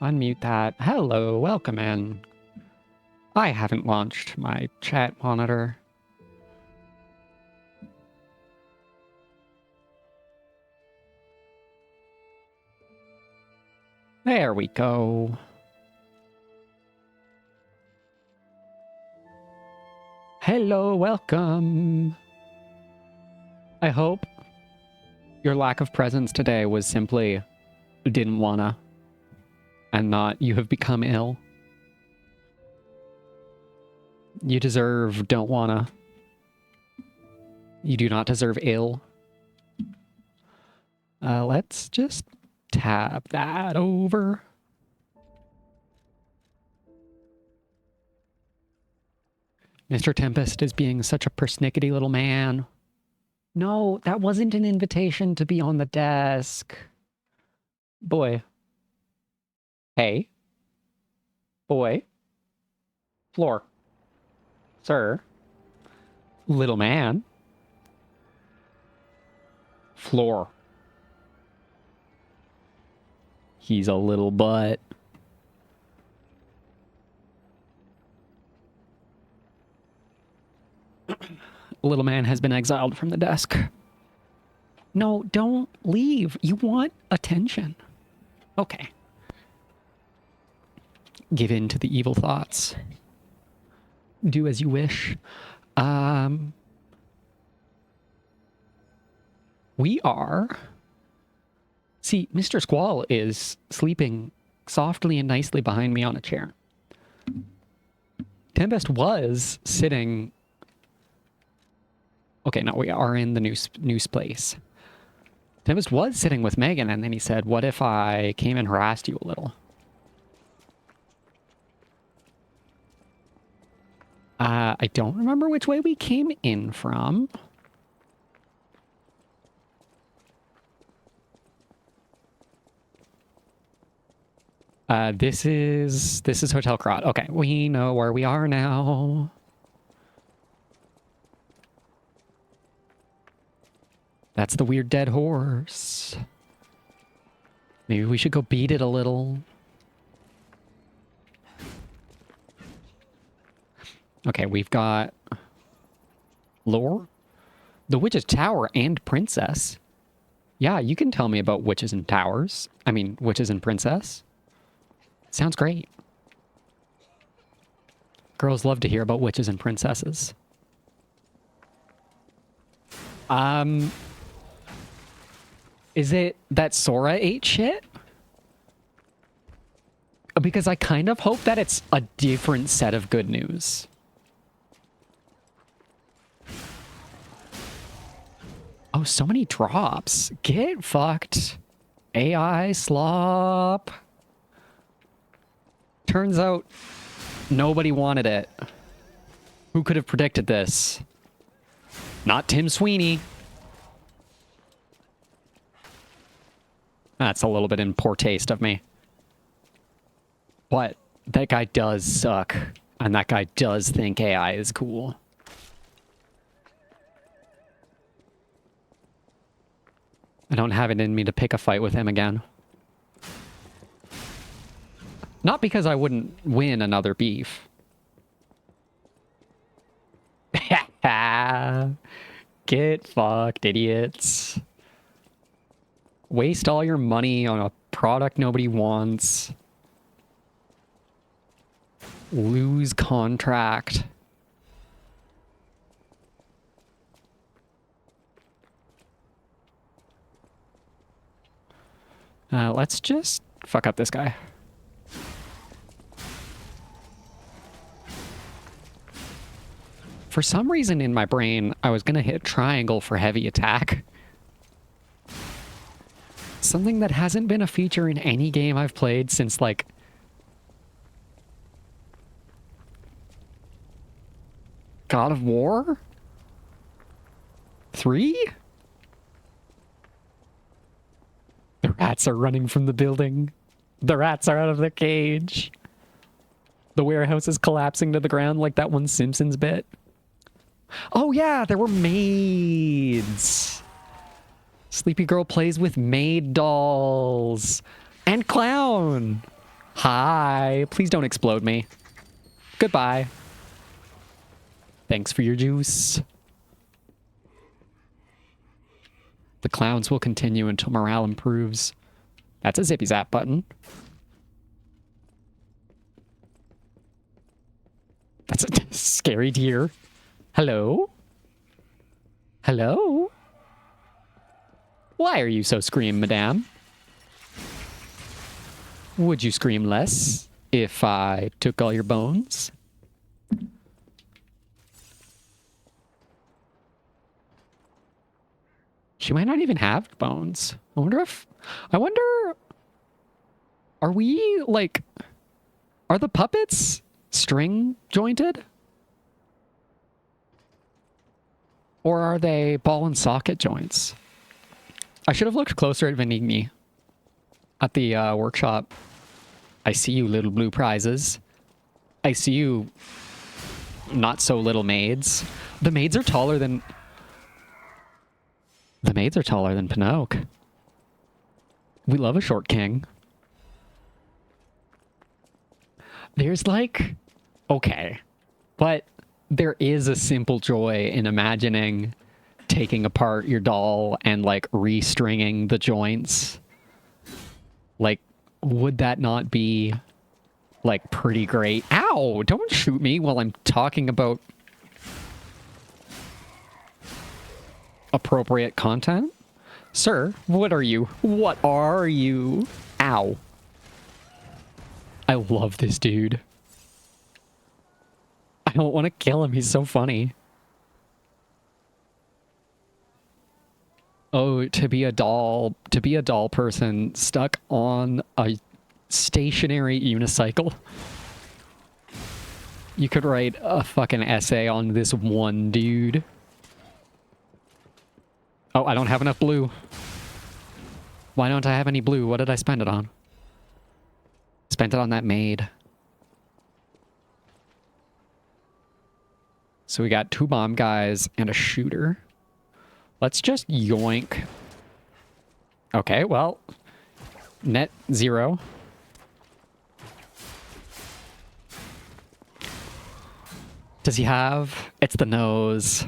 Unmute that. Hello, welcome in. I haven't launched my chat monitor. There we go. Hello, welcome. I hope your lack of presence today was simply didn't wanna, and not you have become ill. You deserve don't wanna. You do not deserve ill. Let's just tab that over. Mr. Tempest is being such a persnickety little man. No, that wasn't an invitation to be on the desk. Boy. Hey. Boy. Floor. Sir. Little man. Floor. He's a little butt. Little man has been exiled from the desk. No, don't leave. You want attention. Okay. Give in to the evil thoughts. Do as you wish. We are... See, Mr. Squall is sleeping softly and nicely behind me on a chair. Tempest was sitting... Okay, no, we are in the news place. Tempest was sitting with Megan, and then he said, what if I came and harassed you a little? I don't remember which way we came in from. This is Hotel Krat. Okay, we know where we are now. That's the weird dead horse. Maybe we should go beat it a little. Okay, we've got lore, the Witch's Tower, and Princess. Yeah, you can tell me about witches and towers. I mean, witches and princess. Sounds great. Girls love to hear about witches and princesses. Is it that Sora ate shit? Because I kind of hope that it's a different set of good news. Oh, so many drops. Get fucked. AI slop. Turns out nobody wanted it. Who could have predicted this? Not Tim Sweeney. That's a little bit in poor taste of me. But that guy does suck. And that guy does think AI is cool. I don't have it in me to pick a fight with him again. Not because I wouldn't win another beef. Get fucked, idiots. Waste all your money on a product nobody wants. Lose contract. Let's just fuck up this guy. For some reason in my brain, I was gonna hit triangle for heavy attack. Something that hasn't been a feature in any game I've played since, like, God of War 3? The rats are running from the building. The rats are out of their cage. The warehouse is collapsing to the ground like that one Simpsons bit. Oh yeah, there were maids. Sleepy Girl plays with maid dolls. And clown. Hi. Please don't explode me. Goodbye. Thanks for your juice. The clowns will continue until morale improves. That's a zippy zap button. That's a scary deer. Hello? Hello? Why are you so scream, madame? Would you scream less if I took all your bones? She might not even have bones. I wonder, are we, like, are the puppets string jointed? Or are they ball and socket joints? I should have looked closer at Venigni at the workshop. I see you, little blue prizes. I see you, not so little maids. The maids are taller than... The maids are taller than Pinocchio. We love a short king. There's like... Okay. But there is a simple joy in imagining taking apart your doll and like restringing the joints. Like, would that not be like pretty great? Ow! Don't shoot me while I'm talking about appropriate content. Sir, what are you? What are you? Ow. I love this dude. I don't want to kill him. He's so funny. Oh, to be a doll person stuck on a stationary unicycle. You could write a fucking essay on this one dude. Oh, I don't have enough blue. Why don't I have any blue? What did I spend it on? Spent it on that maid. So we got 2 bomb guys and a shooter. Let's just yoink. Okay, well, net 0. Does he have? It's the nose.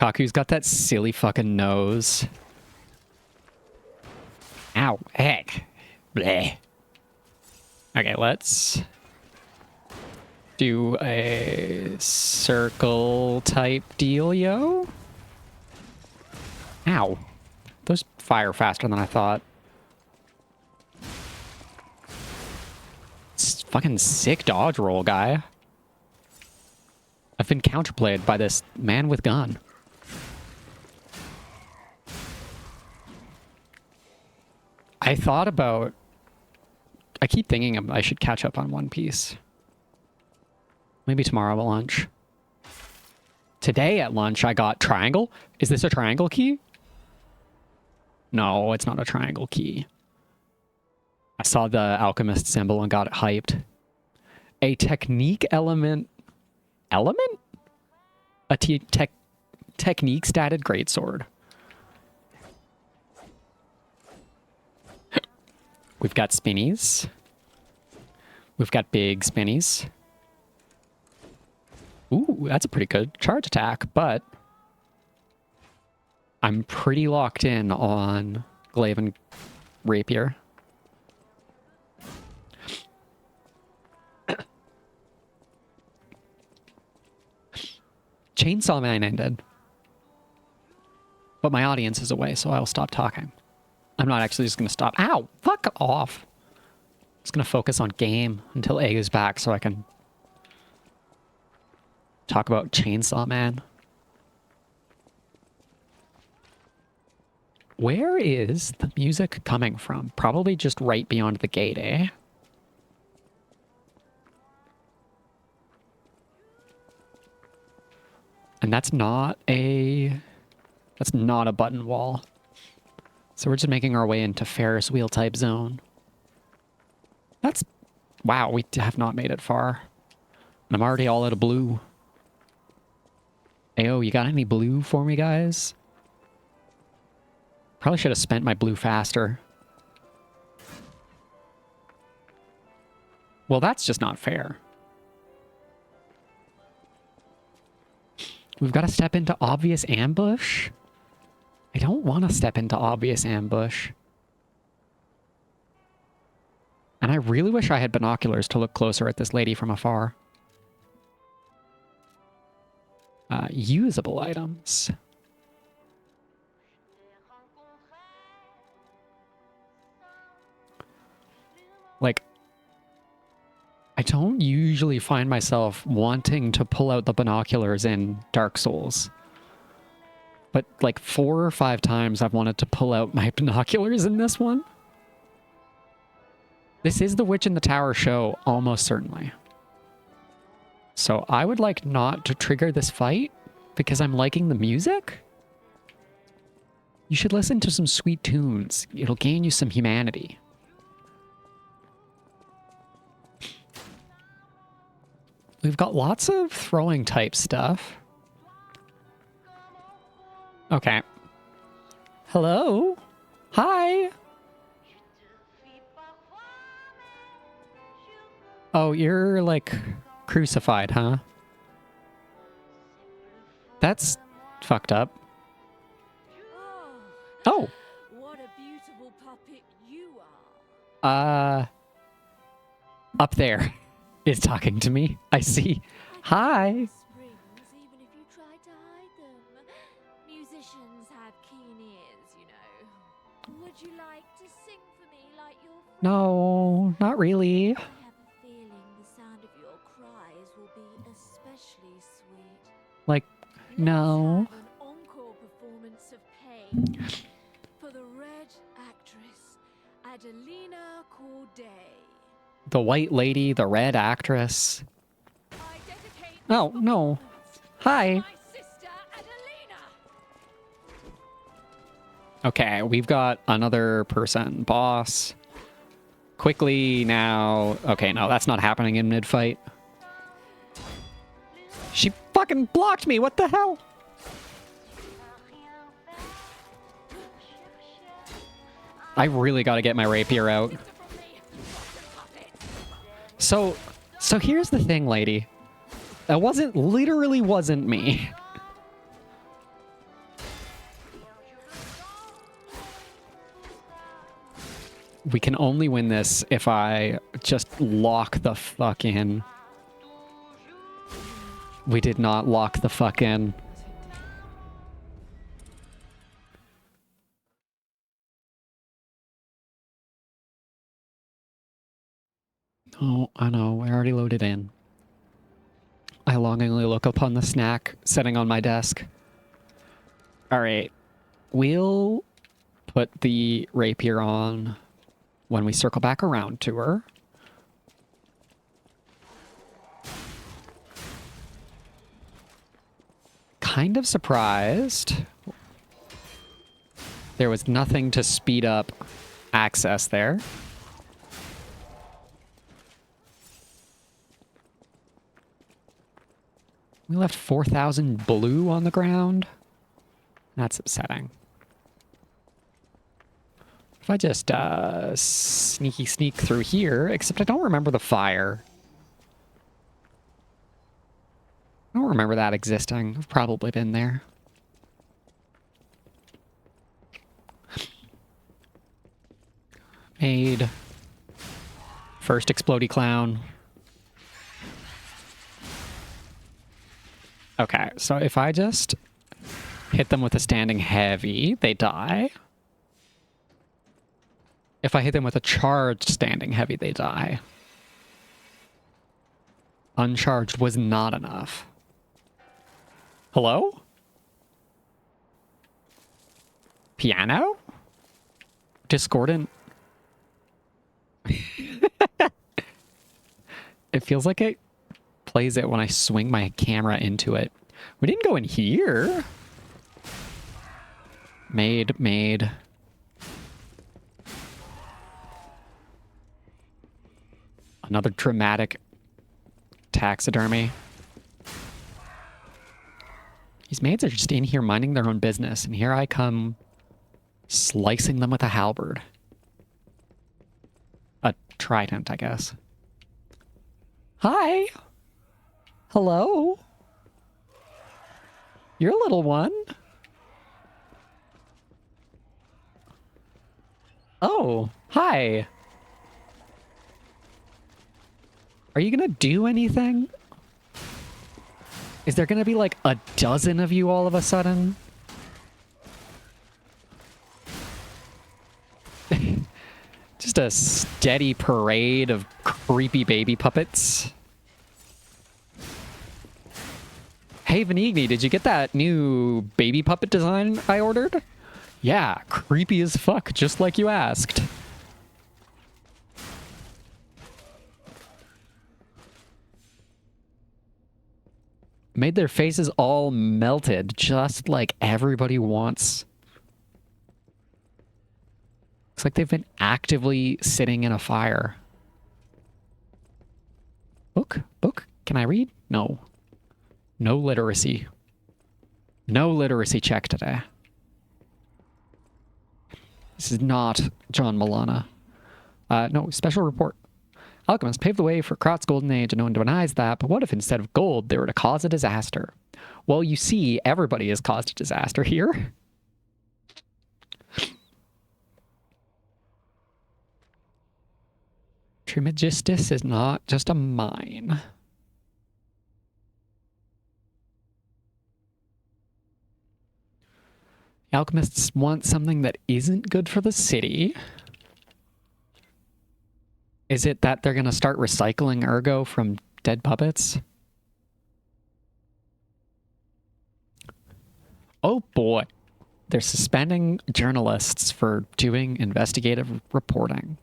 Kaku's got that silly fucking nose. Ow, heck. Bleh. Okay, let's do a circle type dealio. Ow. Those fire faster than I thought. It's fucking sick dodge roll, guy. I've been counterplayed by this man with gun. I thought about... I keep thinking I should catch up on One Piece. Maybe tomorrow at lunch. Today at lunch, I got triangle. Is this a triangle key? No, it's not a triangle key. I saw the alchemist symbol and got it hyped. A technique element... Element? A technique statted greatsword. We've got spinnies. We've got big spinnies. Ooh, that's a pretty good charge attack, but I'm pretty locked in on Glaive and Rapier. Chainsaw Man ended. But my audience is away, so I'll stop talking. I'm not actually just going to stop. Ow! Fuck off! I'm just going to focus on game until Egg is back so I can talk about Chainsaw Man. Where is the music coming from? Probably just right beyond the gate, eh? And that's not a button wall. So we're just making our way into Ferris wheel type zone. That's... Wow, we have not made it far. And I'm already all out of blue. Ayo, you got any blue for me, guys? Probably should have spent my blue faster. Well, that's just not fair. We've got to step into obvious ambush? I don't want to step into obvious ambush. And I really wish I had binoculars to look closer at this lady from afar. Usable items. Like, I don't usually find myself wanting to pull out the binoculars in Dark Souls. But like 4 or 5 times I've wanted to pull out my binoculars in this one. This is the Witch in the Tower show, almost certainly. So I would like not to trigger this fight because I'm liking the music. You should listen to some sweet tunes. It'll gain you some humanity. We've got lots of throwing type stuff. Okay. Hello? Hi? Oh, you're like crucified, huh? That's fucked up. Oh. What a beautiful puppet you are. Up there is talking to me. I see. Hi. Springs, even if you try to hide them. Musicians have keen ears, you know. Would you like to sing for me like your No, not really. I have a feeling the sound of your cries will be especially sweet. Like, no. Let's have an encore performance of Pain for the Red actress, Adelina Corday. The white lady, the red actress. I dedicate Oh, no. Hi. my sister Adelina. Okay, we've got another person. Boss. Quickly now. Okay, no, that's not happening in mid-fight. She fucking blocked me. What the hell? I really got to get my rapier out. So here's the thing, lady. That literally wasn't me. We can only win this if I just lock the fuck in. We did not lock the fuck in. Oh, I know. I already loaded in. I longingly look upon the snack sitting on my desk. All right. We'll put the rapier on when we circle back around to her. Kind of surprised there was nothing to speed up access there. We left 4,000 blue on the ground. That's upsetting. If I just sneaky sneak through here, except I don't remember the fire. I don't remember that existing. I've probably been there. Made. First explodey clown. Okay, so if I just hit them with a standing heavy, they die. If I hit them with a charged standing heavy, they die. Uncharged was not enough. Hello? Piano? Discordant? It feels like it plays it when I swing my camera into it. We didn't go in here. Made. Another dramatic taxidermy. These maids are just in here minding their own business, and here I come slicing them with a halberd. A trident, I guess. Hi. Hello. You're a little one. Oh, hi. Are you gonna do anything? Is there gonna be like a dozen of you all of a sudden? Just a steady parade of creepy baby puppets. Hey, Venigni, did you get that new baby puppet design I ordered? Yeah, creepy as fuck, just like you asked. Made their faces all melted, just like everybody wants. Looks like they've been actively sitting in a fire. Book? Can I read? No. No literacy. No literacy check today. This is not John Milana. No, special report. Alchemists paved the way for Krot's golden age, and no one denies that, but what if instead of gold, they were to cause a disaster? Well, you see, everybody has caused a disaster here. Trismegistus is not just a mine. The alchemists want something that isn't good for the city. Is it that they're going to start recycling ergo from dead puppets? Oh boy. They're suspending journalists for doing investigative reporting.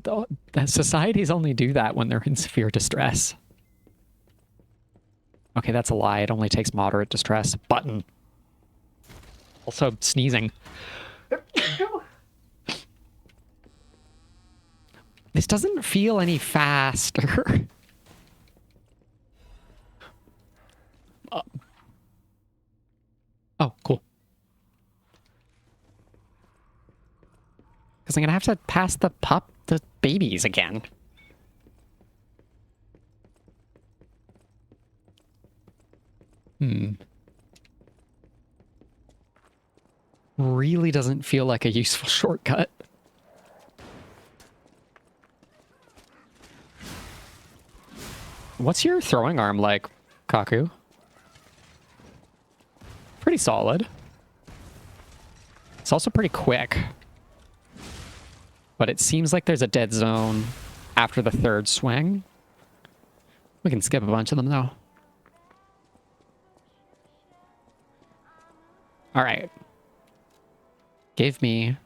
The societies only do that when they're in severe distress. Okay, that's a lie. It only takes moderate distress. Button. Also, sneezing. This doesn't feel any faster. Oh, cool. Because I'm going to have to pass the babies again. Really doesn't feel like a useful shortcut. What's your throwing arm like, Kaku? Pretty solid. It's also pretty quick. But it seems like there's a dead zone after the third swing. We can skip a bunch of them, though. All right. Give me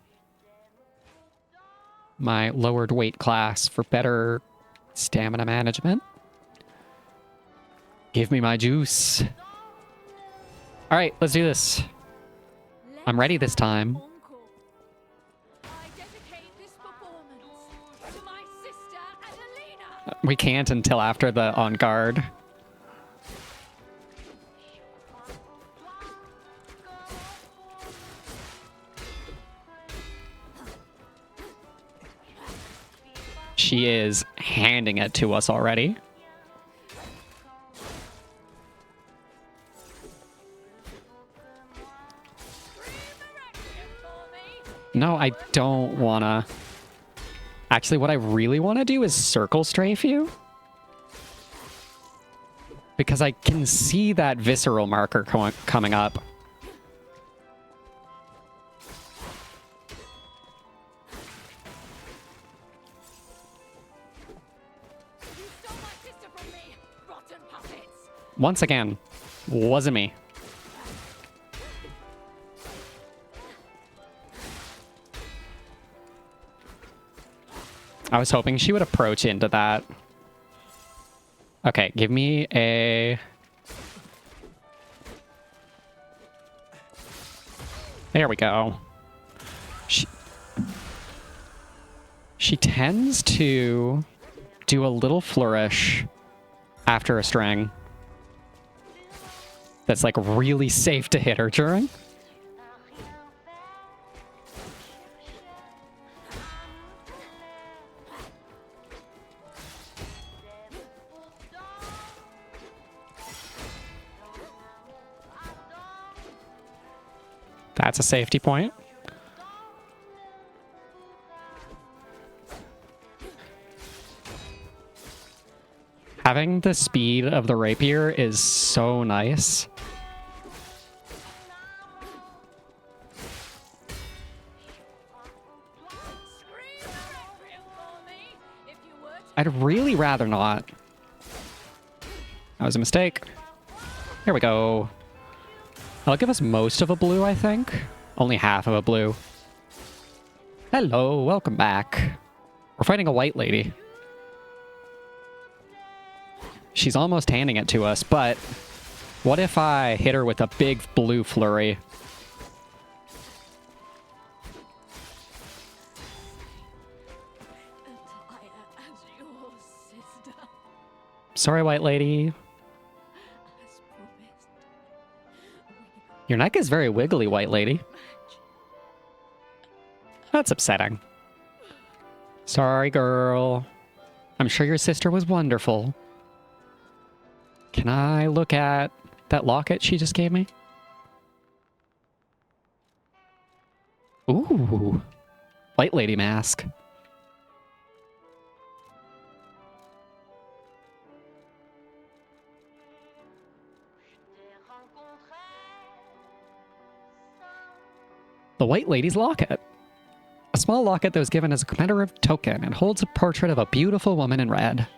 my lowered weight class for better stamina management. Give me my juice. All right, let's do this. I'm ready this time. Encore. I dedicate this performance to my sister Adelina. We can't until after the on guard. She is handing it to us already. No, I don't wanna. Actually, what I really want to do is circle strafe you. Because I can see that visceral marker coming up. You stole my sister from me, rotten puppets. Once again, wasn't me. I was hoping she would approach into that. Okay, give me a... There we go. She tends to do a little flourish after a string. That's like really safe to hit her during. That's a safety point. Having the speed of the rapier is so nice. I'd really rather not. That was a mistake. Here we go. That'll give us most of a blue, I think. Only half of a blue. Hello, welcome back. We're fighting a white lady. She's almost handing it to us, but what if I hit her with a big blue flurry? As your sister, Sorry, white lady. as promised. Your neck is very wiggly, white lady. That's upsetting. Sorry, girl. I'm sure your sister was wonderful. Can I look at that locket she just gave me? Ooh. White lady mask. The White Lady's Locket. A small locket that was given as a commemorative token and holds a portrait of a beautiful woman in red.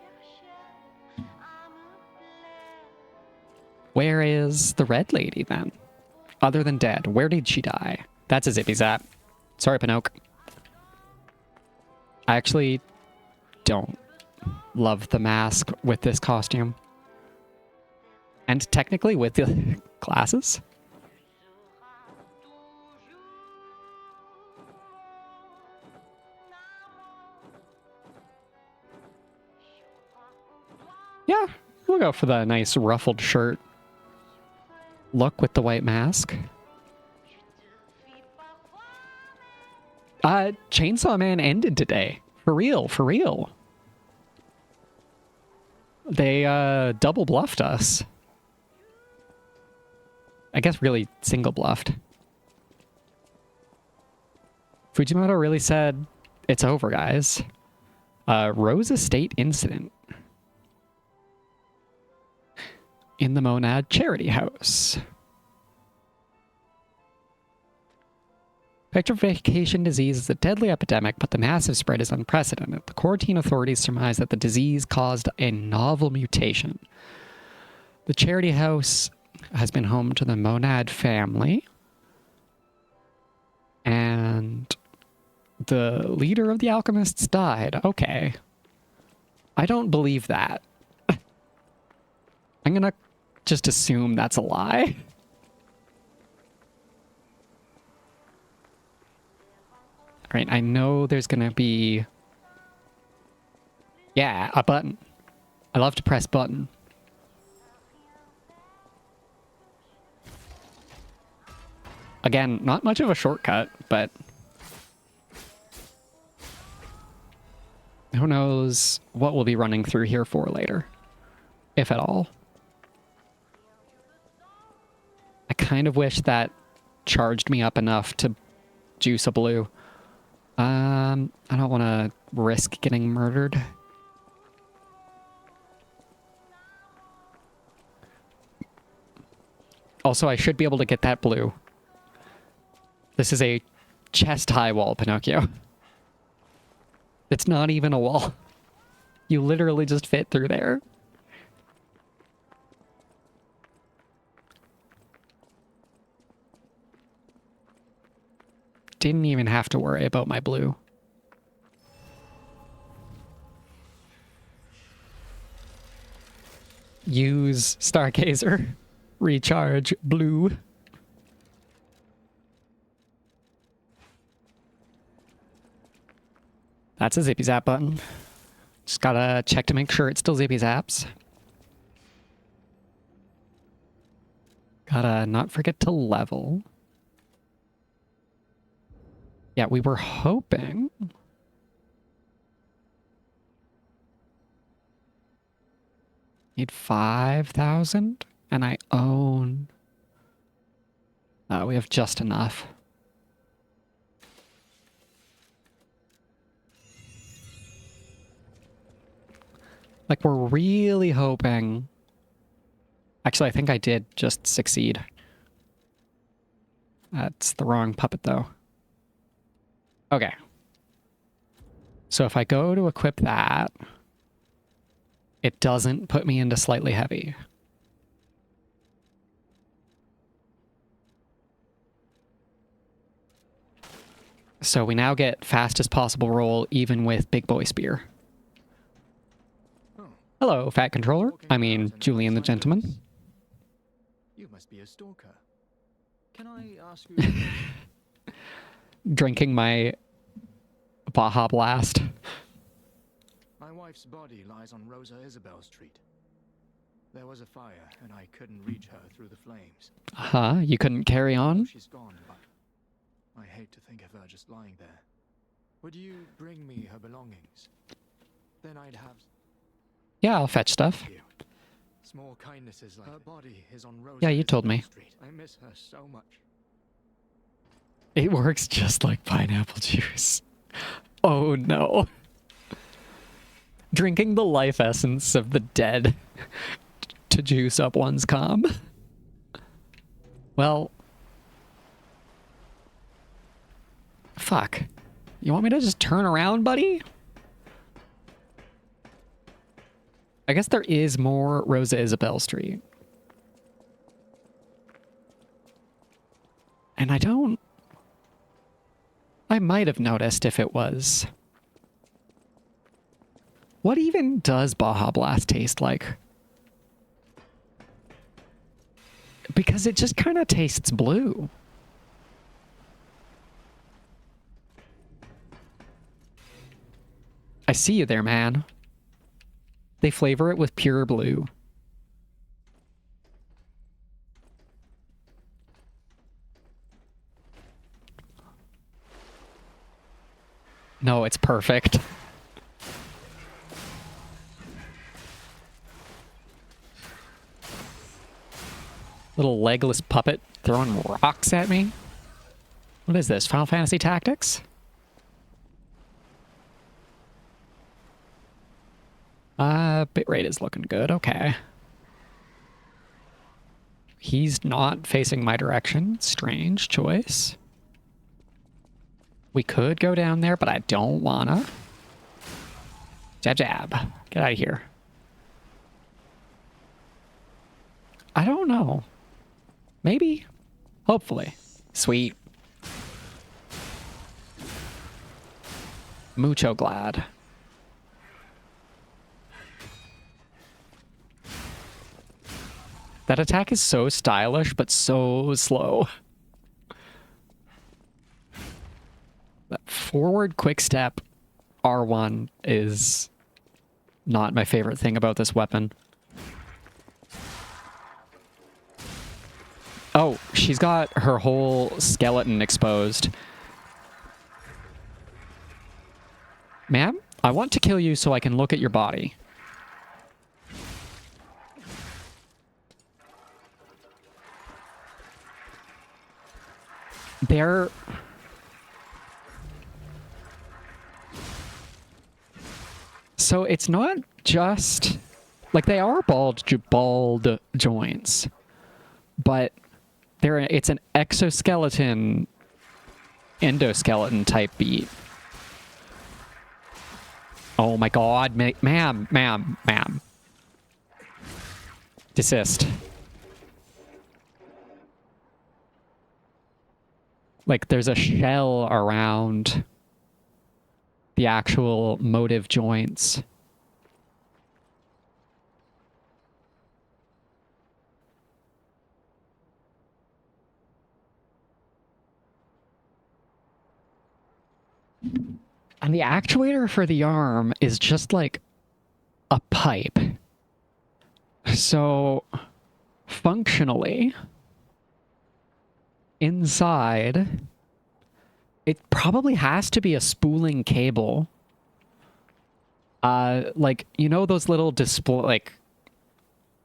Where is the Red Lady, then? Other than dead, where did she die? That's a zippy zap. Sorry, Pinocchio. I actually don't love the mask with this costume. And technically with the glasses. Yeah, we'll go for the nice ruffled shirt look with the white mask. Chainsaw Man ended today. For real, for real. They double bluffed us. I guess really single bluffed. Fujimoto really said, it's over, guys. Rose Estate incident. In the Monad Charity House. Petrification disease is a deadly epidemic, but the massive spread is unprecedented. The quarantine authorities surmise that the disease caused a novel mutation. The Charity House has been home to the Monad family and The leader of the alchemists died. Okay. I don't believe that. I'm gonna just assume that's a lie. Alright, I know there's gonna be... Yeah, a button. I love to press button. Again, not much of a shortcut, but... Who knows what we'll be running through here for later. If at all. I kind of wish that charged me up enough to juice a blue. I don't want to risk getting murdered. Also, I should be able to get that blue. This is a chest-high wall, Pinocchio. It's not even a wall. You literally just fit through there. Didn't even have to worry about my blue. Use Stargazer. Recharge blue. That's a zippy zap button. Just gotta check to make sure it's still zippy zaps. Gotta not forget to level. Yeah, we were hoping. Need 5,000, and I own. We have just enough. Like, we're really hoping... Actually, I think I did just succeed. That's the wrong puppet, though. Okay. So if I go to equip that, it doesn't put me into slightly heavy. So we now get fastest possible roll even with Big Boy Spear. Hello, Fat Controller. I mean, Julian the Gentleman. You must be a stalker. Can I ask you? Drinking my Baja Blast. My wife's body lies on Rosa Isabel Street. There was a fire, and I couldn't reach her through the flames. Huh? You couldn't carry on? She's gone, but I hate to think of her just lying there. Would you bring me her belongings? Then I'd have... Yeah, I'll fetch stuff. you. Small kindnesses like her body is on Rosa Yeah, you told me. Isabel Street. I miss her so much. It works just like pineapple juice. Oh no. Drinking the life essence of the dead to juice up one's calm. Well... Fuck. You want me to just turn around, buddy? I guess there is more Rosa Isabel Street. And I don't... I might have noticed if it was... What even does Baja Blast taste like? Because it just kind of tastes blue. I see you there, man. They flavor it with pure blue. No, it's perfect. Little legless puppet throwing rocks at me. What is this? Final Fantasy Tactics? Bitrate is looking good. Okay. He's not facing my direction. Strange choice. We could go down there, but I don't wanna. Jab, jab. Get out of here. I don't know. Maybe. Hopefully. Sweet. Mucho glad. That attack is so stylish, but so slow. That forward quick step R1 is not my favorite thing about this weapon. Oh, she's got her whole skeleton exposed. Ma'am, I want to kill you so I can look at your body. They're... So it's not just... Like, they are bald joints. But it's an exoskeleton, endoskeleton type beat. Oh my god, ma'am. Desist. Like, there's a shell around the actual motive joints. And the actuator for the arm is just like a pipe. So, functionally, inside, it probably has to be a spooling cable. Like, you know those little display, like,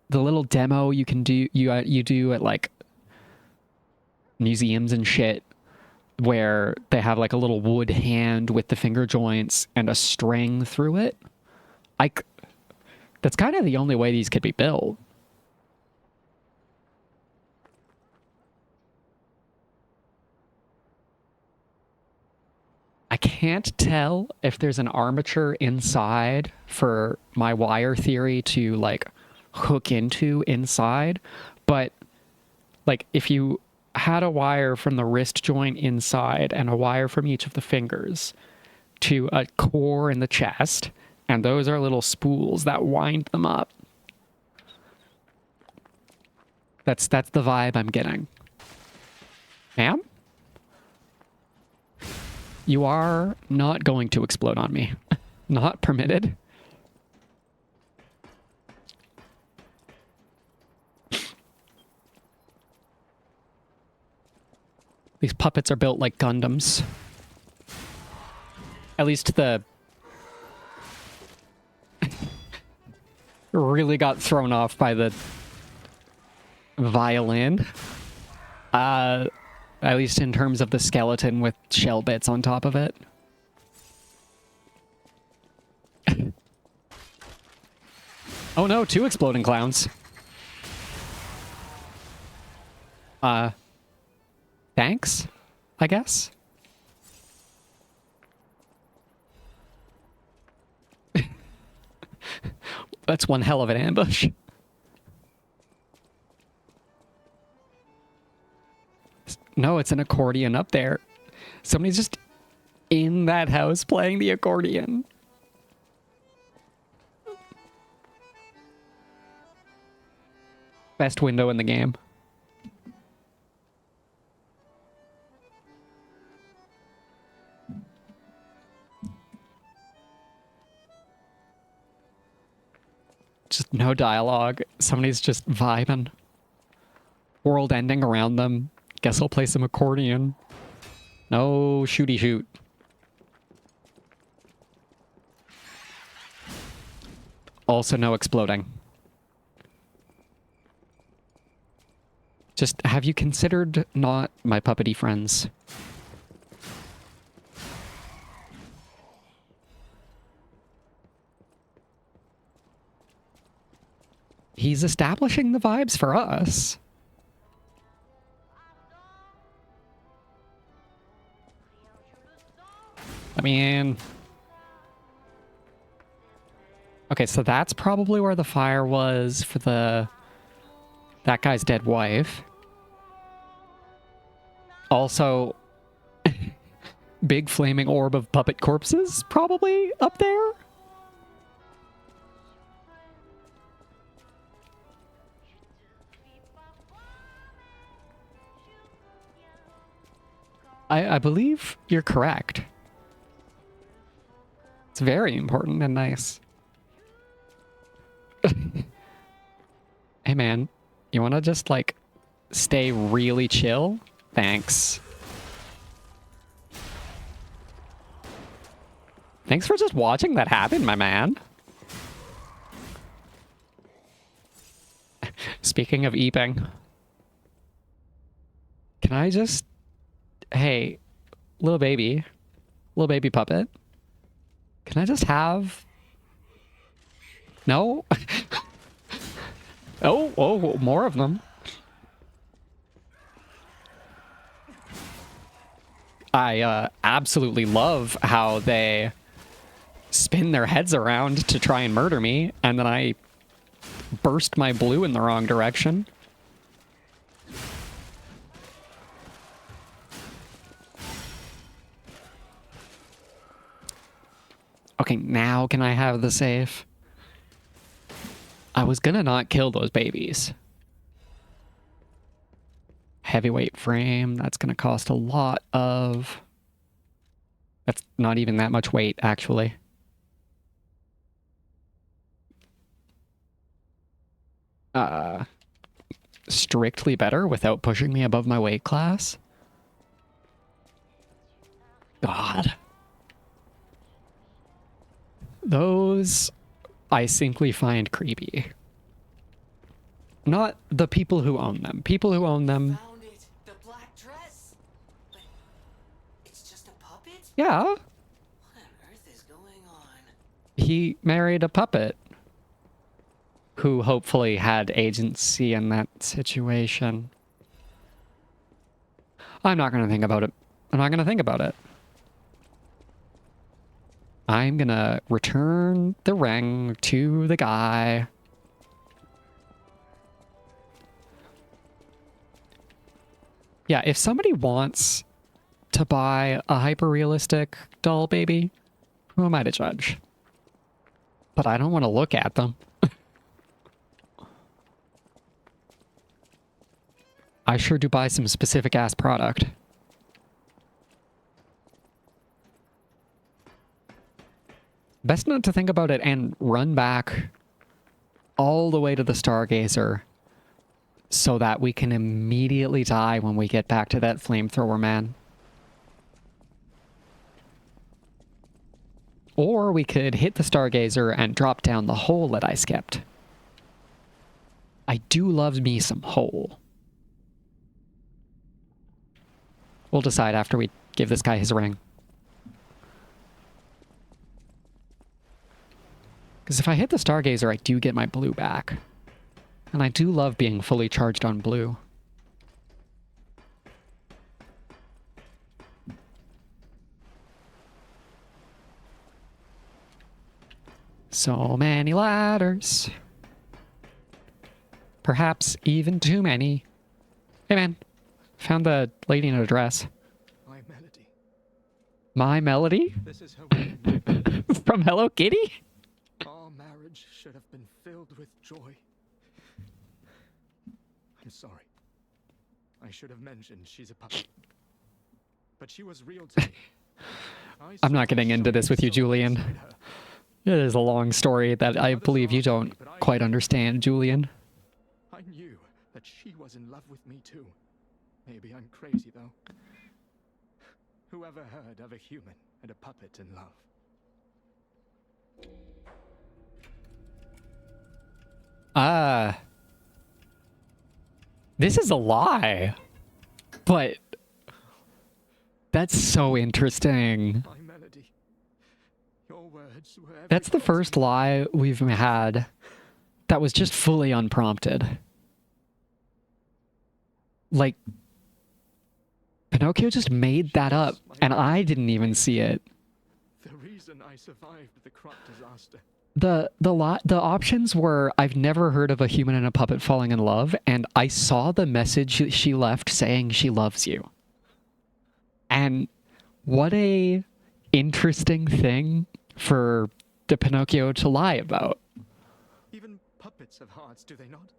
the little demo you can do, you do at, like, museums and shit, where they have like a little wood hand with the finger joints and a string through it. That's kind of the only way these could be built. I can't tell if there's an armature inside for my wire theory to like hook into inside, but like if you had a wire from the wrist joint inside and a wire from each of the fingers to a core in the chest, and those are little spools that wind them up. That's the vibe I'm getting. Ma'am? You are not going to explode on me. Not permitted. These puppets are built like Gundams. At least the... really got thrown off by the violin. At least in terms of the skeleton with shell bits on top of it. Oh no, 2 exploding clowns. Thanks, I guess. That's one hell of an ambush. No, it's an accordion up there. Somebody's just in that house playing the accordion. Best window in the game. Just no dialogue. Somebody's just vibing. World ending around them. Guess I'll play some accordion. No shooty shoot. Also no exploding. Just, have you considered not my puppety friends? He's establishing the vibes for us. I mean... Okay, so that's probably where the fire was for that guy's dead wife. Also, big flaming orb of puppet corpses probably up there. I believe you're correct. It's very important and nice. Hey man, you wanna just like stay really chill? Thanks. Thanks for just watching that happen, my man. Speaking of eeping, can I just... Hey, little baby puppet, can I just have... No? Oh, more of them. I absolutely love how they spin their heads around to try and murder me, and then I burst my blue in the wrong direction. Okay, now can I have the safe? I was gonna not kill those babies. Heavyweight frame, that's gonna cost a lot of... That's not even that much weight, actually. Strictly better without pushing me above my weight class? God. Those I simply find creepy. Not the people who own them. People who own them... Found it. The black dress. But it's just a puppet? Yeah. What on earth is going on? He married a puppet who hopefully had agency in that situation. I'm not going to think about it. I'm not going to think about it. I'm going to return the ring to the guy. Yeah, if somebody wants to buy a hyper-realistic doll baby, who am I to judge? But I don't want to look at them. I sure do buy some specific-ass product. Best not to think about it and run back all the way to the Stargazer so that we can immediately die when we get back to that flamethrower man. Or we could hit the Stargazer and drop down the hole that I skipped. I do love me some hole. We'll decide after we give this guy his ring. Because if I hit the Stargazer, I do get my blue back. And I do love being fully charged on blue. So many ladders. Perhaps even too many. Hey man, found the lady in a dress. My Melody. My Melody? This is her wedding. From Hello Kitty? Our marriage should have been filled with joy. I'm sorry. I should have mentioned she's a puppet. But she was real to me. I'm not getting into this with you, Julian. It is a long story that I believe you don't quite understand, Julian. I knew that she was in love with me too. Maybe I'm crazy though. Whoever heard of a human and a puppet in love? This is a lie. But that's so interesting. My Melody. Your words were That's the everything to first me. lie we've had that was just fully unprompted. Like, Pinocchio just made that up, and I didn't even see it. The reason I survived the crop disaster. The options were, I've never heard of a human and a puppet falling in love, and I saw the message she left saying she loves you. And What a interesting thing for the Pinocchio to lie about. Even puppets have hearts, do they not?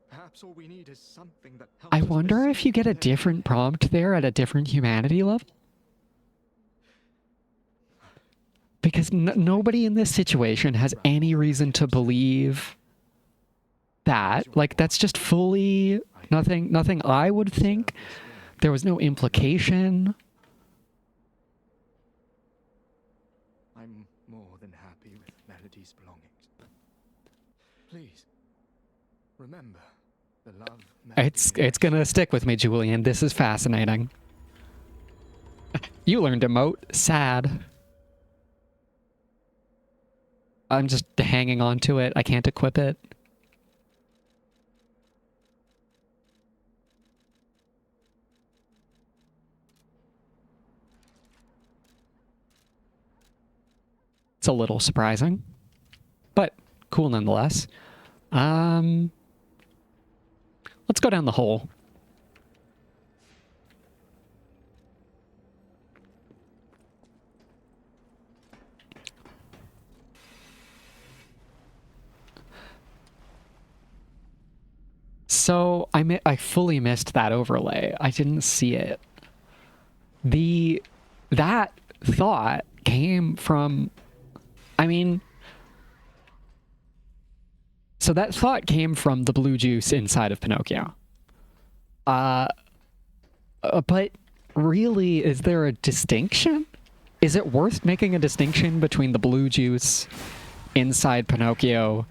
Perhaps all we need is something that helps I us wonder if you perceive get a their different fear. prompt there at a different humanity level. Because nobody in this situation has any reason to believe that. Like, that's just fully nothing I would think. There was no implication. I'm more than happy with Melody's belongings. Please, remember the love It's Melody gonna stick with me, Julian. This is fascinating. You learned emote. Sad. I'm just hanging on to it. I can't equip it. It's a little surprising, but cool nonetheless. Let's go down the hole. So I fully missed that overlay. I didn't see it. That thought came from, I mean, so that thought came from the blue juice inside of Pinocchio. But really, is there a distinction? Is it worth making a distinction between the blue juice inside Pinocchio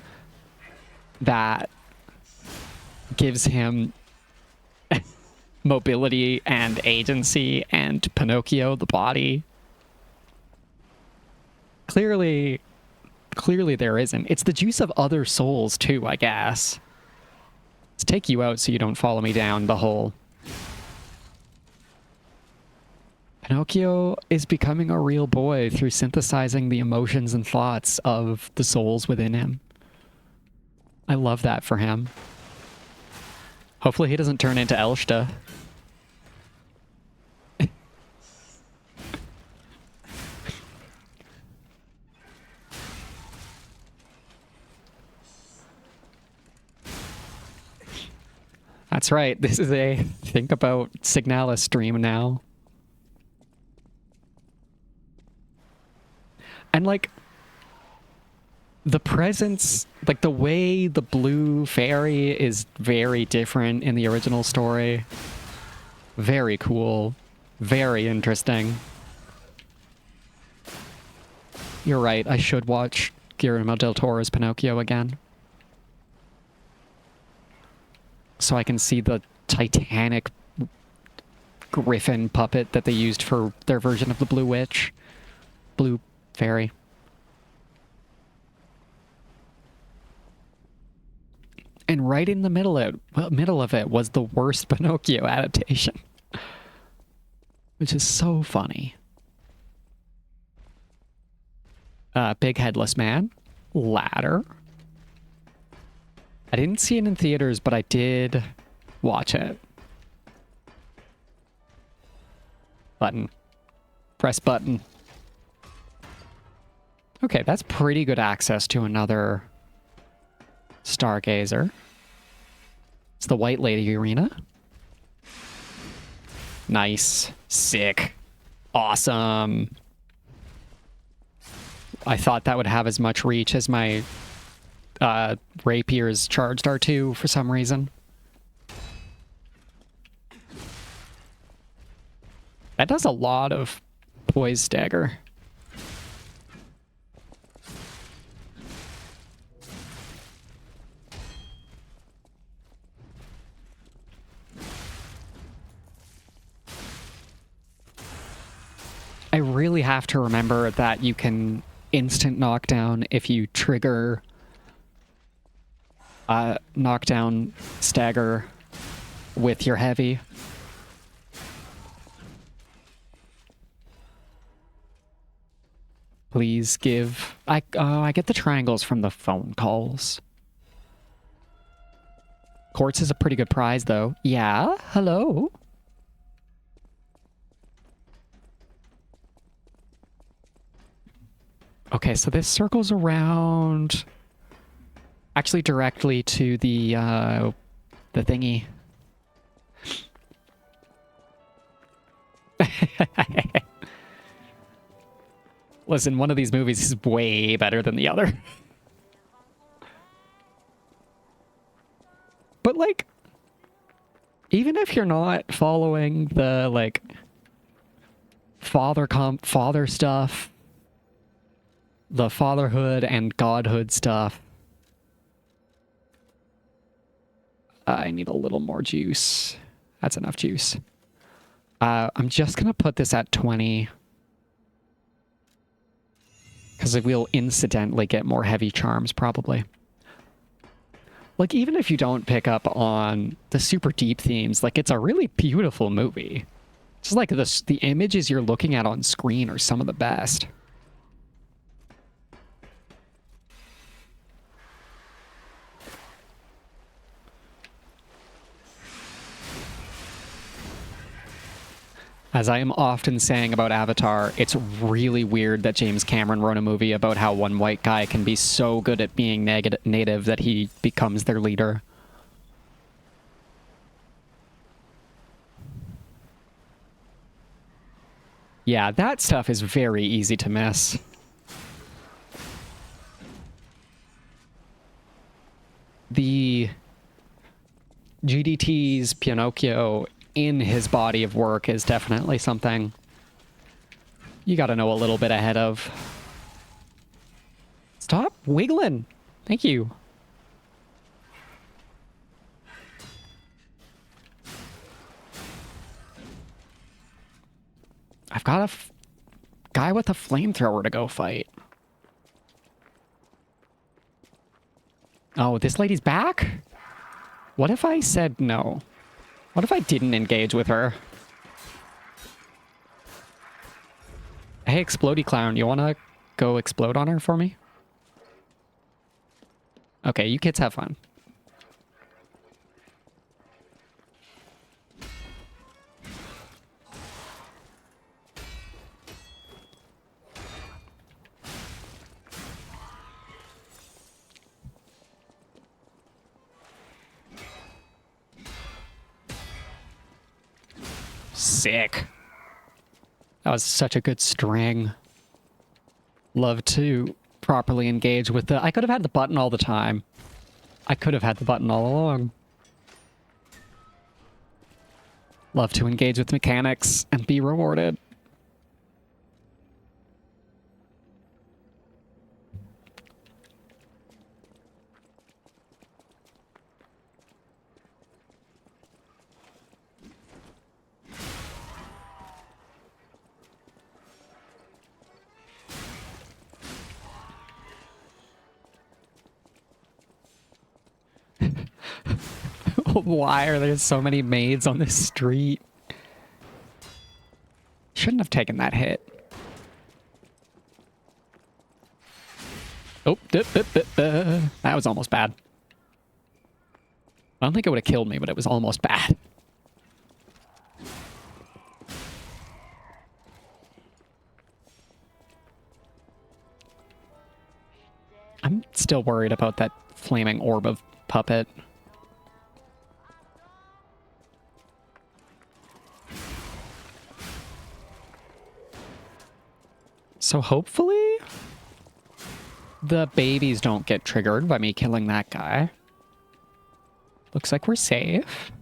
that gives him mobility and agency, and Pinocchio, the body? Clearly there isn't. It's the juice of other souls too, I guess. Let's take you out so you don't follow me down the hole. Pinocchio is becoming a real boy through synthesizing the emotions and thoughts of the souls within him. I love that for him. Hopefully he doesn't turn into Elshta. That's right. This is a Think About Signalis stream now. And like the presence, like the way the blue fairy is very different in the original story. Very cool. Very interesting. You're right. I should watch Guillermo del Toro's Pinocchio again, so I can see the Titanic griffin puppet that they used for their version of the Blue Witch. Blue Fairy. And right in the middle of it was the worst Pinocchio adaptation. Which is so funny. Big Headless Man. Ladder. I didn't see it in theaters, but I did watch it. Button. Press button. Okay, that's pretty good access to another Stargazer. It's the White Lady Arena. Nice. Sick. Awesome. I thought that would have as much reach as my Rapier's Charged R2 for some reason. That does a lot of poise stagger. I really have to remember that you can instant knockdown if you trigger knockdown stagger with your heavy. Please give... I get the triangles from the phone calls. Quartz is a pretty good prize, though. Yeah? Hello? Okay, so this circles around actually directly to the thingy. Listen, one of these movies is way better than the other. But like, even if you're not following the like father stuff, the fatherhood and godhood stuff, I need a little more juice. That's enough juice. I'm just gonna put this at 20. Because we'll incidentally get more heavy charms, probably. Like, even if you don't pick up on the super deep themes, like, it's a really beautiful movie. Just like the images you're looking at on screen are some of the best. As I am often saying about Avatar, it's really weird that James Cameron wrote a movie about how one white guy can be so good at being native that he becomes their leader. Yeah, that stuff is very easy to miss. The GDT's Pinocchio in his body of work is definitely something you gotta know a little bit ahead of. Stop wiggling. Thank you. I've got a guy with a flamethrower to go fight. Oh, this lady's back? What if I said no? What if I didn't engage with her? Hey, Explodey Clown, you wanna go explode on her for me? Okay, you kids have fun. Sick. That was such a good string. Love to properly engage with the... I could have had the button all the time. I could have had the button all along. Love to engage with mechanics and be rewarded. Why are there so many maids on this street? Shouldn't have taken that hit. Oh, that was almost bad. I don't think it would have killed me, but it was almost bad. I'm still worried about that flaming orb of puppet. So hopefully the babies don't get triggered by me killing that guy. Looks like we're safe.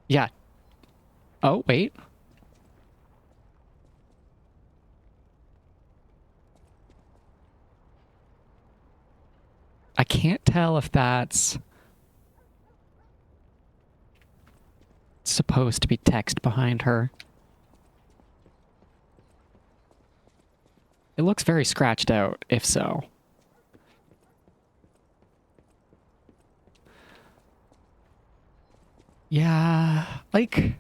Yeah. Oh, wait. I can't tell if that's supposed to be text behind her. It looks very scratched out, if so. Yeah, like,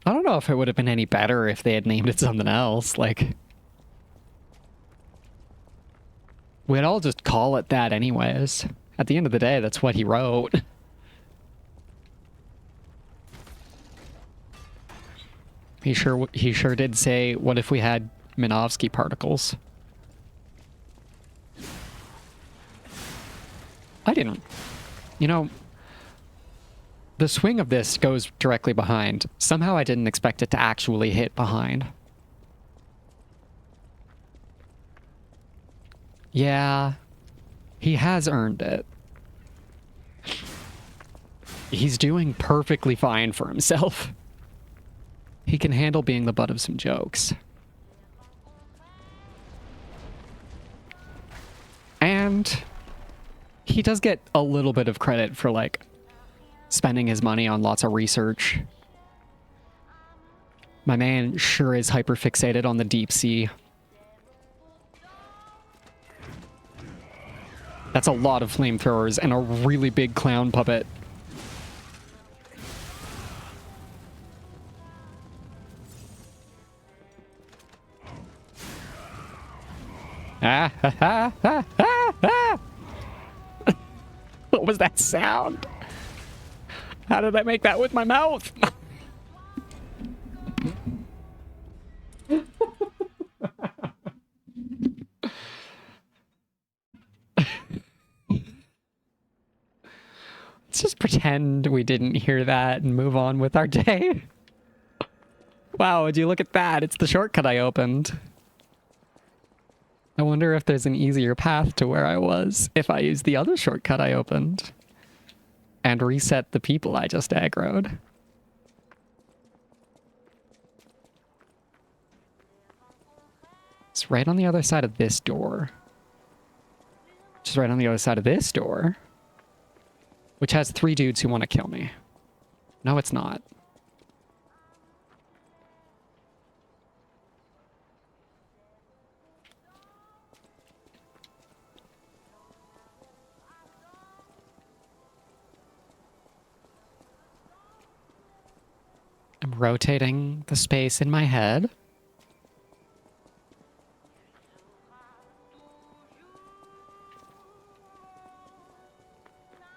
I don't know if it would have been any better if they had named it something else, like... We'd all just call it that anyways. At the end of the day, that's what he wrote. He sure did say, what if we had Minovsky particles? I didn't. You know, the swing of this goes directly behind. Somehow I didn't expect it to actually hit behind. Yeah, he has earned it. He's doing perfectly fine for himself. He can handle being the butt of some jokes. And he does get a little bit of credit for, like, spending his money on lots of research. My man sure is hyperfixated on the deep sea. That's a lot of flamethrowers and a really big clown puppet. Ah, ha, ha, ha, ha, ha. What was that sound? How did I make that with my mouth? Let's just pretend we didn't hear that and move on with our day. Wow, would you look at that? It's the shortcut I opened. I wonder if there's an easier path to where I was if I use the other shortcut I opened and reset the people I just aggroed. It's right on the other side of this door. Just right on the other side of this door. Which has 3 dudes who want to kill me. No, it's not. I'm rotating the space in my head.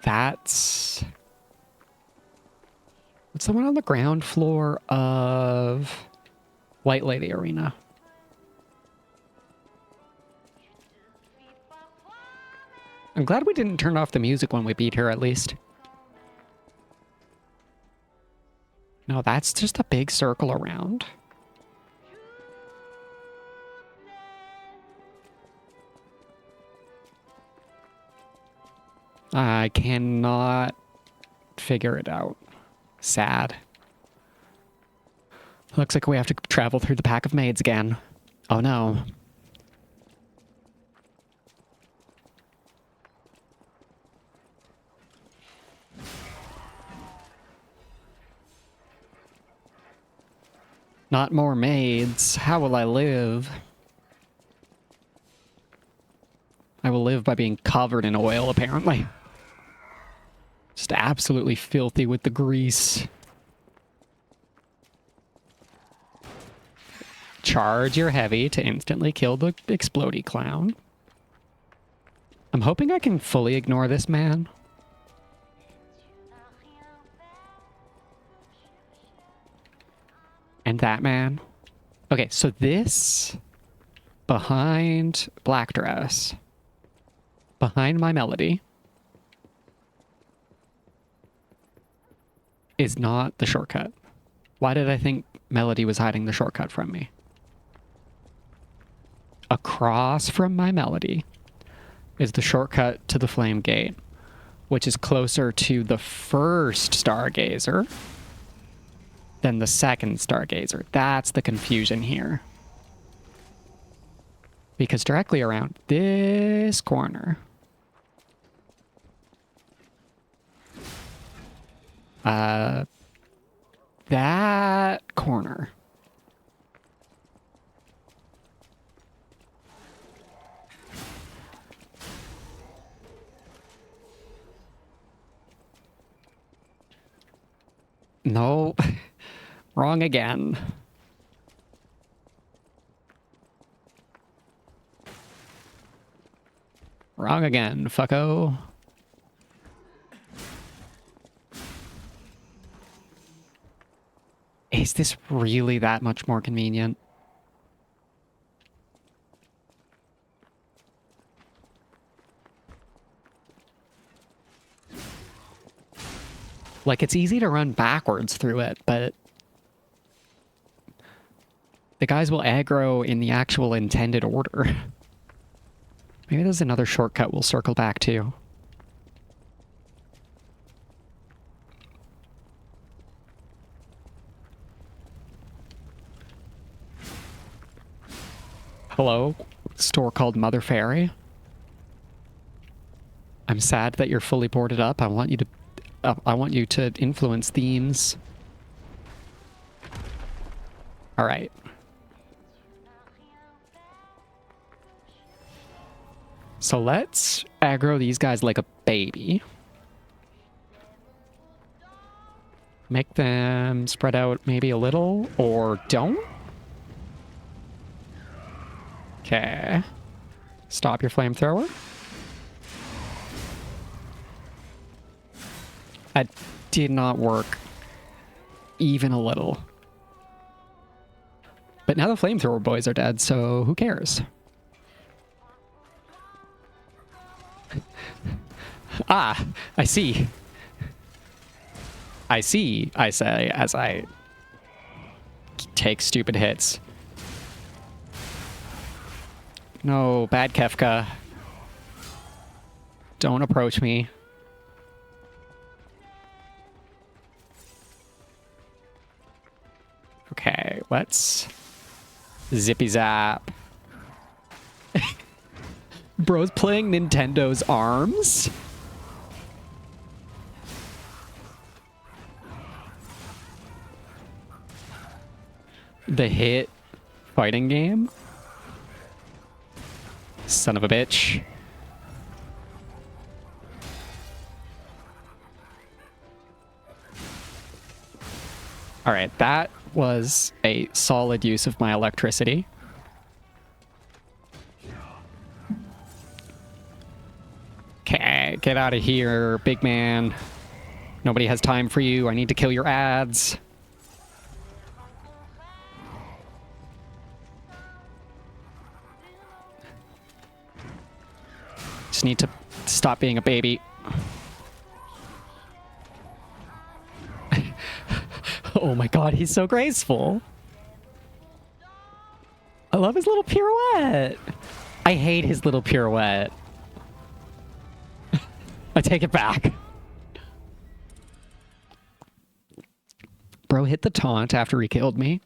That's... What's the one on the ground floor of White Lady Arena? I'm glad we didn't turn off the music when we beat her, at least. No, that's just a big circle around. I cannot figure it out. Sad. Looks like we have to travel through the pack of maids again. Oh no. Not more maids. How will I live? I will live by being covered in oil, apparently. Just absolutely filthy with the grease. Charge your heavy to instantly kill the explodey clown. I'm hoping I can fully ignore this man. And that man. Okay, so this behind Black Dress, behind my melody, is not the shortcut. Why did I think Melody was hiding the shortcut from me? Across from my melody is the shortcut to the Flame Gate, which is closer to the first Stargazer than the second Stargazer. That's the confusion here. Because directly around this corner, that corner, no, wrong again. Wrong again, fucko. Is this really that much more convenient? Like, it's easy to run backwards through it, but the guys will aggro in the actual intended order. Maybe there's another shortcut we'll circle back to. Hello, store called Mother Fairy. I'm sad that you're fully boarded up. I want you to influence themes. All right. So let's aggro these guys like a baby. Make them spread out maybe a little, or don't. Okay. Stop your flamethrower. That did not work. Even a little. But now the flamethrower boys are dead, so who cares? Ah, I see. I see, I say, as I take stupid hits. No, bad Kefka. Don't approach me. Okay, let's zippy zap. Bro's playing Nintendo's ARMS? The hit fighting game? Son of a bitch. Alright, that was a solid use of my electricity. Okay, get out of here, big man. Nobody has time for you. I need to kill your ads. Just need to stop being a baby. Oh my god, he's so graceful. I love his little pirouette. I hate his little pirouette. I take it back. Bro hit the taunt after he killed me.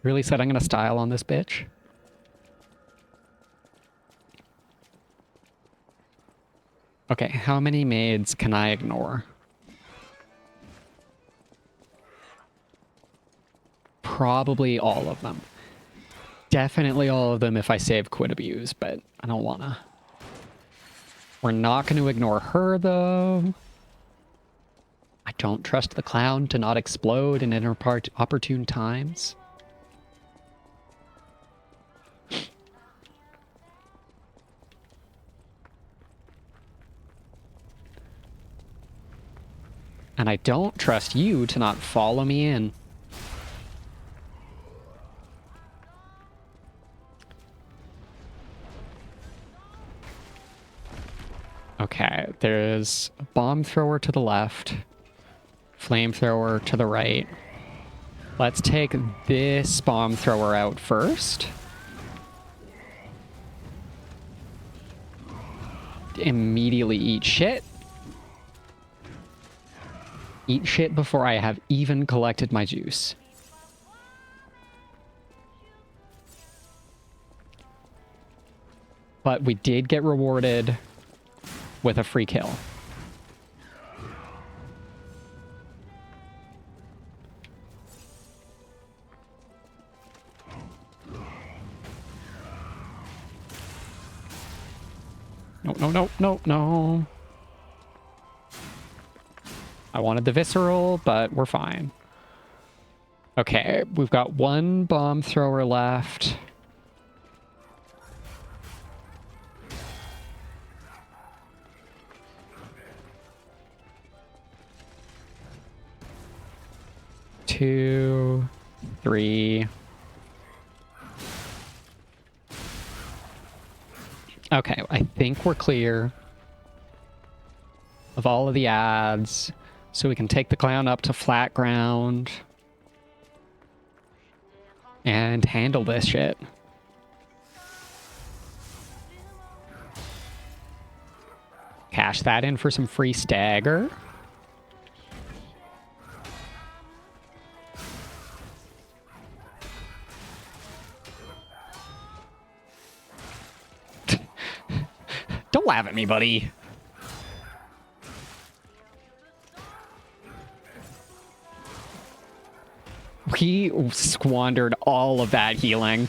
Really said I'm gonna style on this bitch. Okay, how many maids can I ignore? Probably all of them. Definitely all of them if I save Quit Abuse, but I don't wanna. We're not going to ignore her, though. I don't trust the clown to not explode in inopportune times. And I don't trust you to not follow me in. Okay, there's a bomb thrower to the left, flamethrower to the right. Let's take this bomb thrower out first. Immediately eat shit. Eat shit before I have even collected my juice. But we did get rewarded with a free kill. No, no, no, no, no. I wanted the visceral, but we're fine. Okay, we've got one bomb thrower left. 2, 3. Okay, I think we're clear of all of the ads, so we can take the clown up to flat ground and handle this shit. Cash that in for some free stagger. Don't laugh at me, buddy. He squandered all of that healing.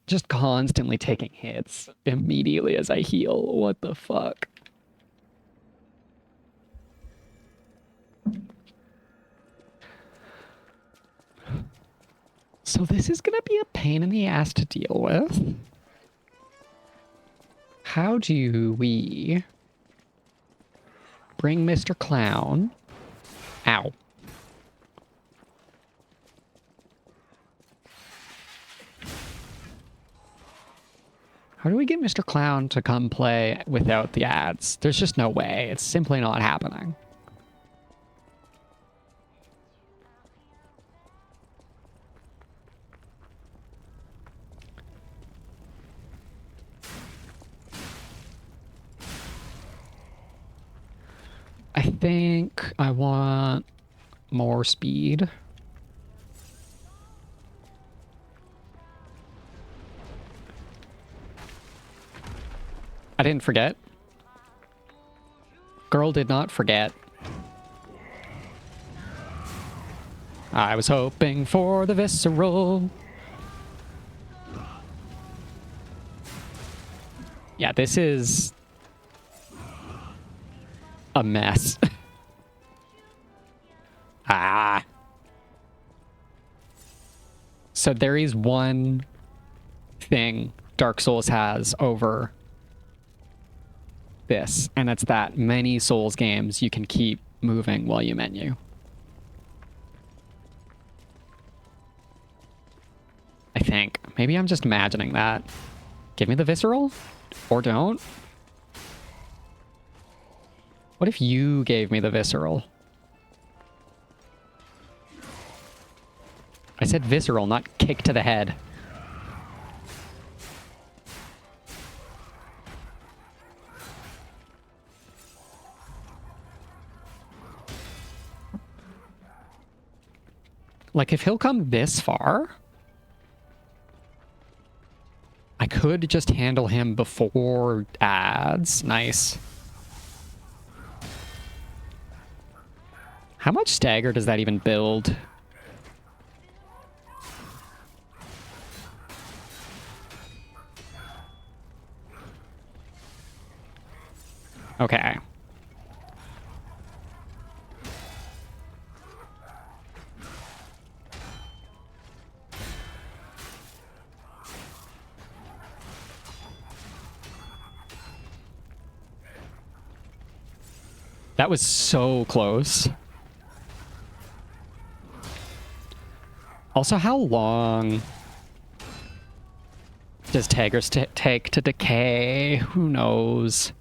Just constantly taking hits immediately as I heal. What the fuck? So this is gonna be a pain in the ass to deal with. How do we bring Mr. Clown? Ow. How do we get Mr. Clown to come play without the ads? There's just no way. It's simply not happening. I think I want more speed. I didn't forget. Girl did not forget. I was hoping for the visceral. Yeah, this is a mess. Ah. So there is one thing Dark Souls has over this, and it's that many Souls games you can keep moving while you menu. I think. Maybe I'm just imagining that. Give me the visceral? Or don't? What if you gave me the visceral? I said visceral, not kick to the head. Like, if he'll come this far, I could just handle him before ads. Nice. How much stagger does that even build? Okay. That was so close. Also, how long does Taggers take to decay? Who knows?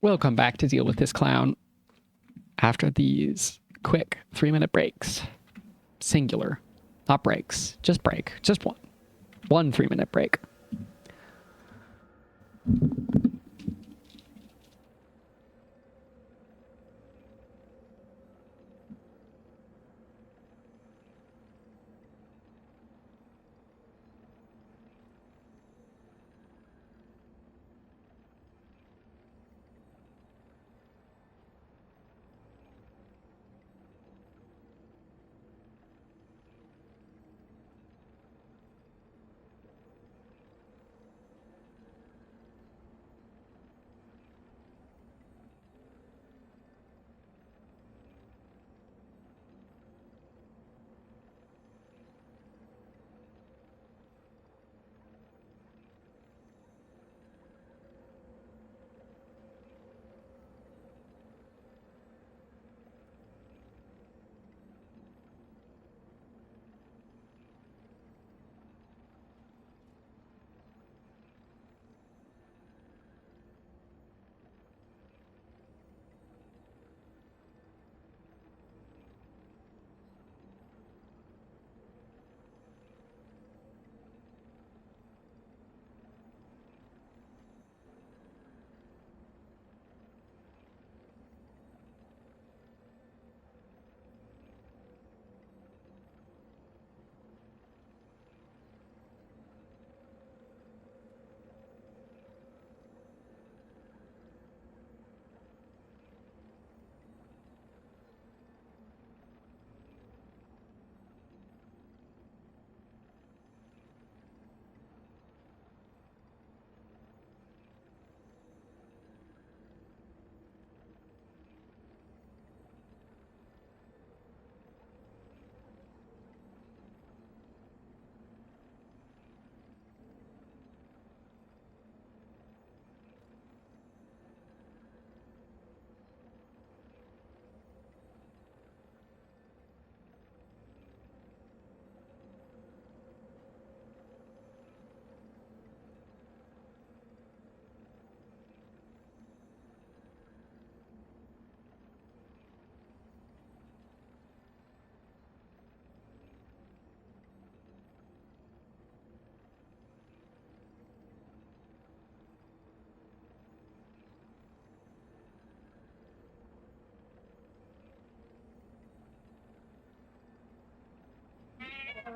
We'll come back to deal with this clown after these quick 3-minute breaks. Singular. Not breaks. Just break. Just one. One 3-minute break.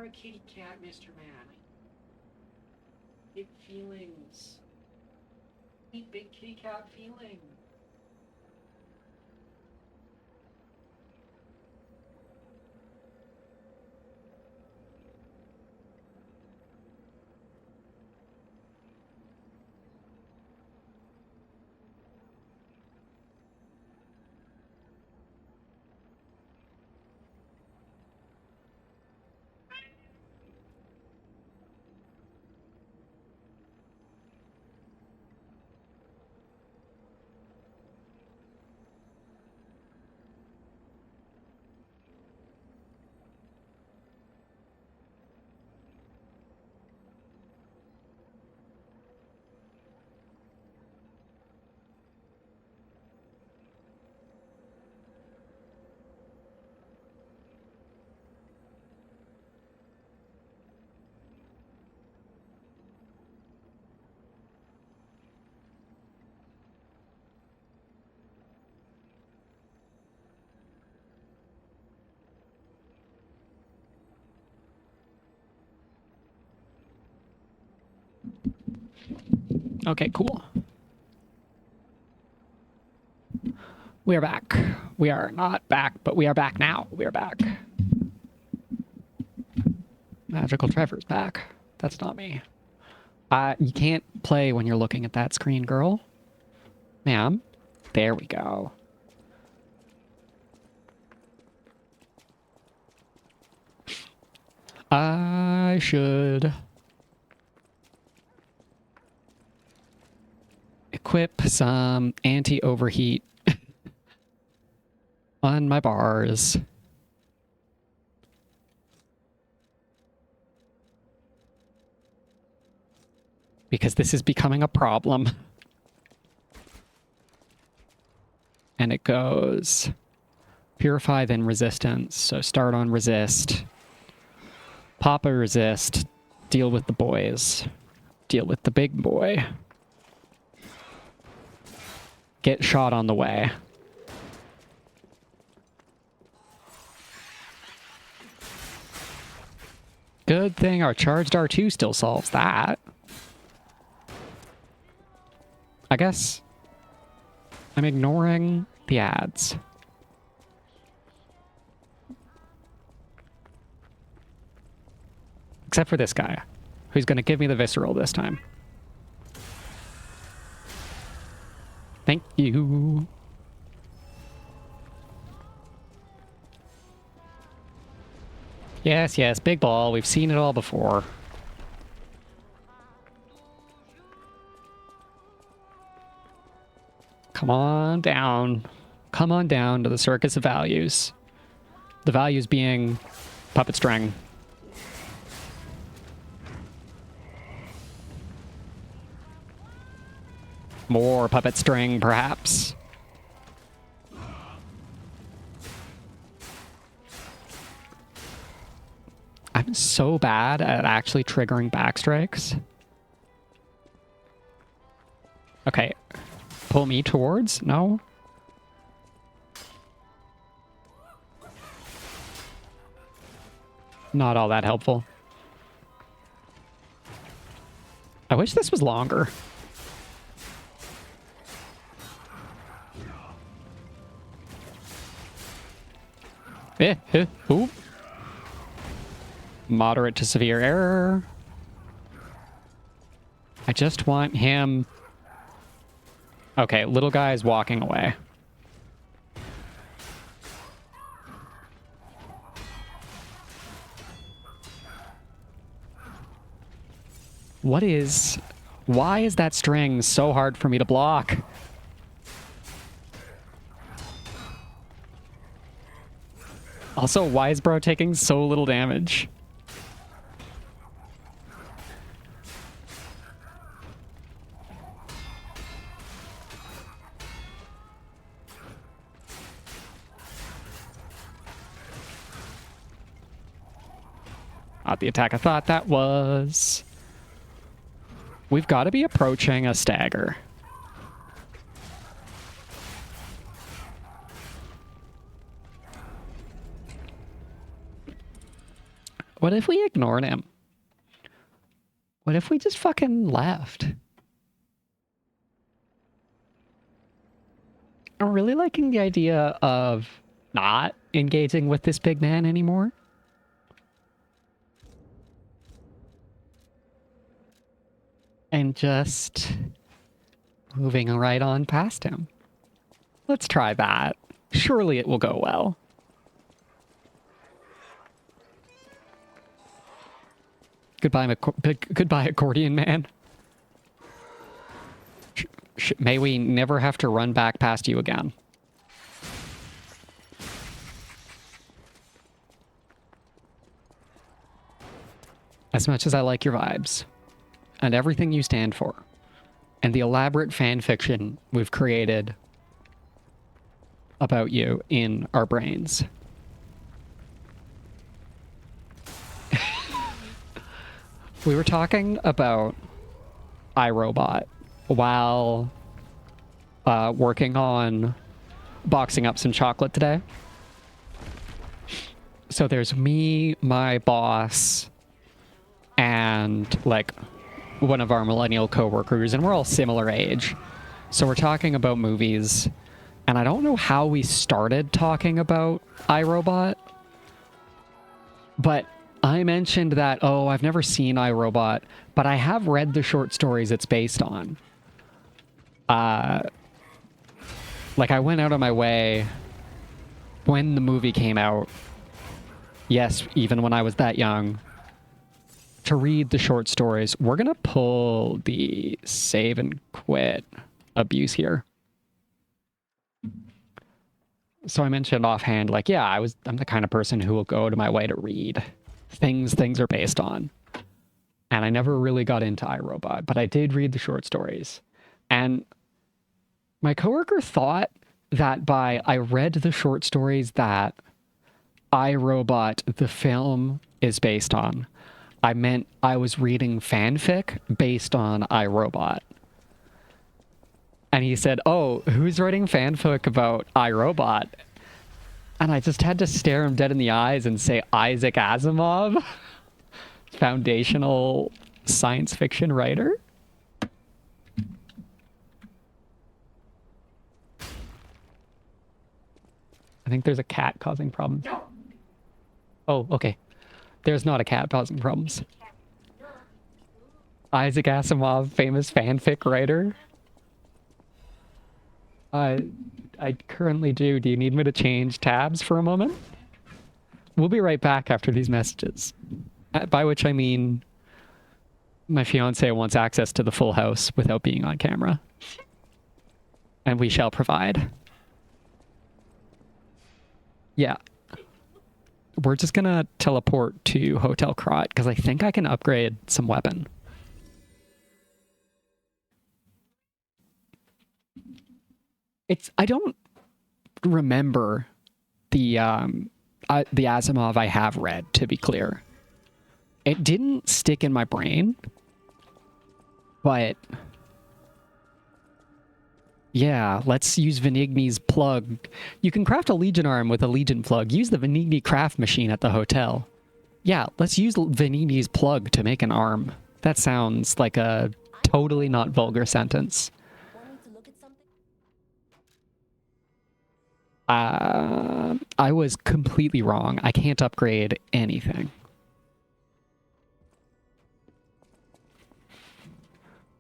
a kitty cat, Mr. Man. Big feelings. Big kitty cat feelings. Okay, cool. We are back. We are not back, but we are back now. We are back. Magical Trevor's back. That's not me. You can't play when you're looking at that screen, girl. Ma'am. There we go. I should equip some anti-overheat on my bars. Because this is becoming a problem. And it goes purify, then resistance. So start on resist. Pop a resist. Deal with the boys. Deal with the big boy. Get shot on the way. Good thing our charged R2 still solves that. I guess I'm ignoring the ads. Except for this guy, who's going to give me the visceral this time. Thank you. Yes, yes, big ball. We've seen it all before. Come on down. Come on down to the circus of values. The values being puppet string. More puppet string, perhaps. I'm so bad at actually triggering backstrikes. Okay. Pull me towards? No? Not all that helpful. I wish this was longer. Ooh. Moderate to severe error. I just want him... Okay, little guy is walking away. What is... Why is that string so hard for me to block? Also, why is bro taking so little damage? Not the attack I thought that was. We've got to be approaching a stagger. What if we ignored him? What if we just fucking left? I'm really liking the idea of not engaging with this big man anymore. And just moving right on past him. Let's try that. Surely it will go well. Goodbye, accordion man. May we never have to run back past you again. As much as I like your vibes, and everything you stand for, and the elaborate fan fiction we've created about you in our brains. We were talking about iRobot while working on boxing up some chocolate today. So there's me, my boss, and like one of our millennial coworkers, and we're all similar age. So we're talking about movies, and I don't know how we started talking about iRobot, but I mentioned that, oh, I've never seen iRobot, but I have read the short stories it's based on. Like, I went out of my way when the movie came out, yes, even when I was that young, to read the short stories. We're gonna pull the save and quit abuse here. So I mentioned offhand, like, yeah, I'm the kind of person who will go to my way to read things are based on. And I never really got into iRobot, but I did read the short stories. And my coworker thought that by I read the short stories that iRobot, the film, is based on, I meant I was reading fanfic based on iRobot. And he said, oh, who's writing fanfic about iRobot? And I just had to stare him dead in the eyes and say Isaac Asimov, foundational science fiction writer. I think there's a cat causing problems. Oh, okay. There's not a cat causing problems. Isaac Asimov, famous fanfic writer. I currently do. Do you need me to change tabs for a moment? We'll be right back after these messages. By which I mean my fiance wants access to the full house without being on camera. And we shall provide. Yeah. We're just gonna teleport to Hotel Krat because I think I can upgrade some weapon. I don't remember the Asimov I have read, to be clear. It didn't stick in my brain, but yeah, let's use Venigni's plug. You can craft a Legion arm with a Legion plug. Use the Venigni craft machine at the hotel. Yeah, let's use Venigni's plug to make an arm. That sounds like a totally not vulgar sentence. I was completely wrong. I can't upgrade anything.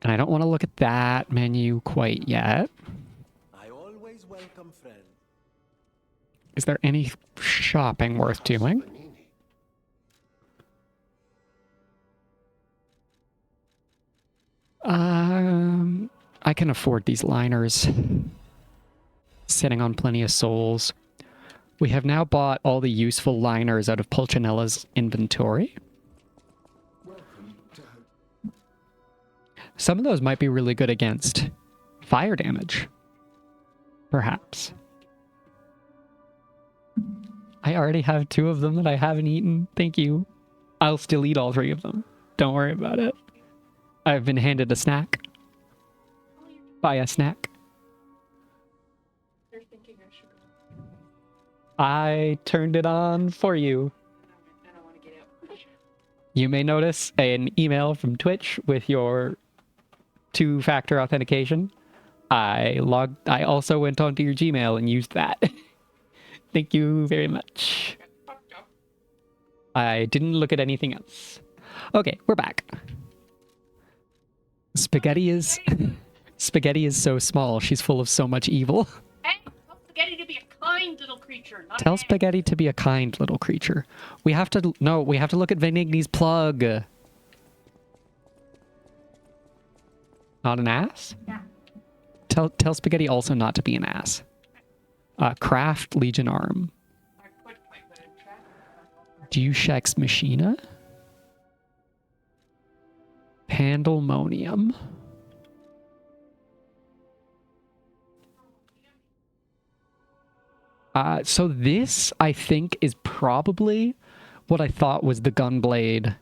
And I don't want to look at that menu quite yet. I always welcome friend. Is there any shopping worth doing? I can afford these liners. Sitting on plenty of souls. We have now bought all the useful liners out of Pulcinella's inventory. Some of those might be really good against fire damage. Perhaps. I already have 2 of them that I haven't eaten. Thank you. I'll still eat all 3 of them. Don't worry about it. I've been handed a snack. Buy a snack. I turned it on for you. I don't want to get out. You may notice an email from Twitch with your 2-factor authentication. I also went onto your Gmail and used that. Thank you very much. I didn't look at anything else. Okay, we're back. Spaghetti is so small. She's full of so much evil. Hey, tell Spaghetti to be a kind little creature, not Tell an ant. Spaghetti to be a kind little creature. We have to look at Venigni's plug. Not an ass? Yeah. Tell Spaghetti also not to be an ass. Craft Legion Arm. I quit my good track. Duchex Machina. Pandemonium. So this, I think, is probably what I thought was the Gunblade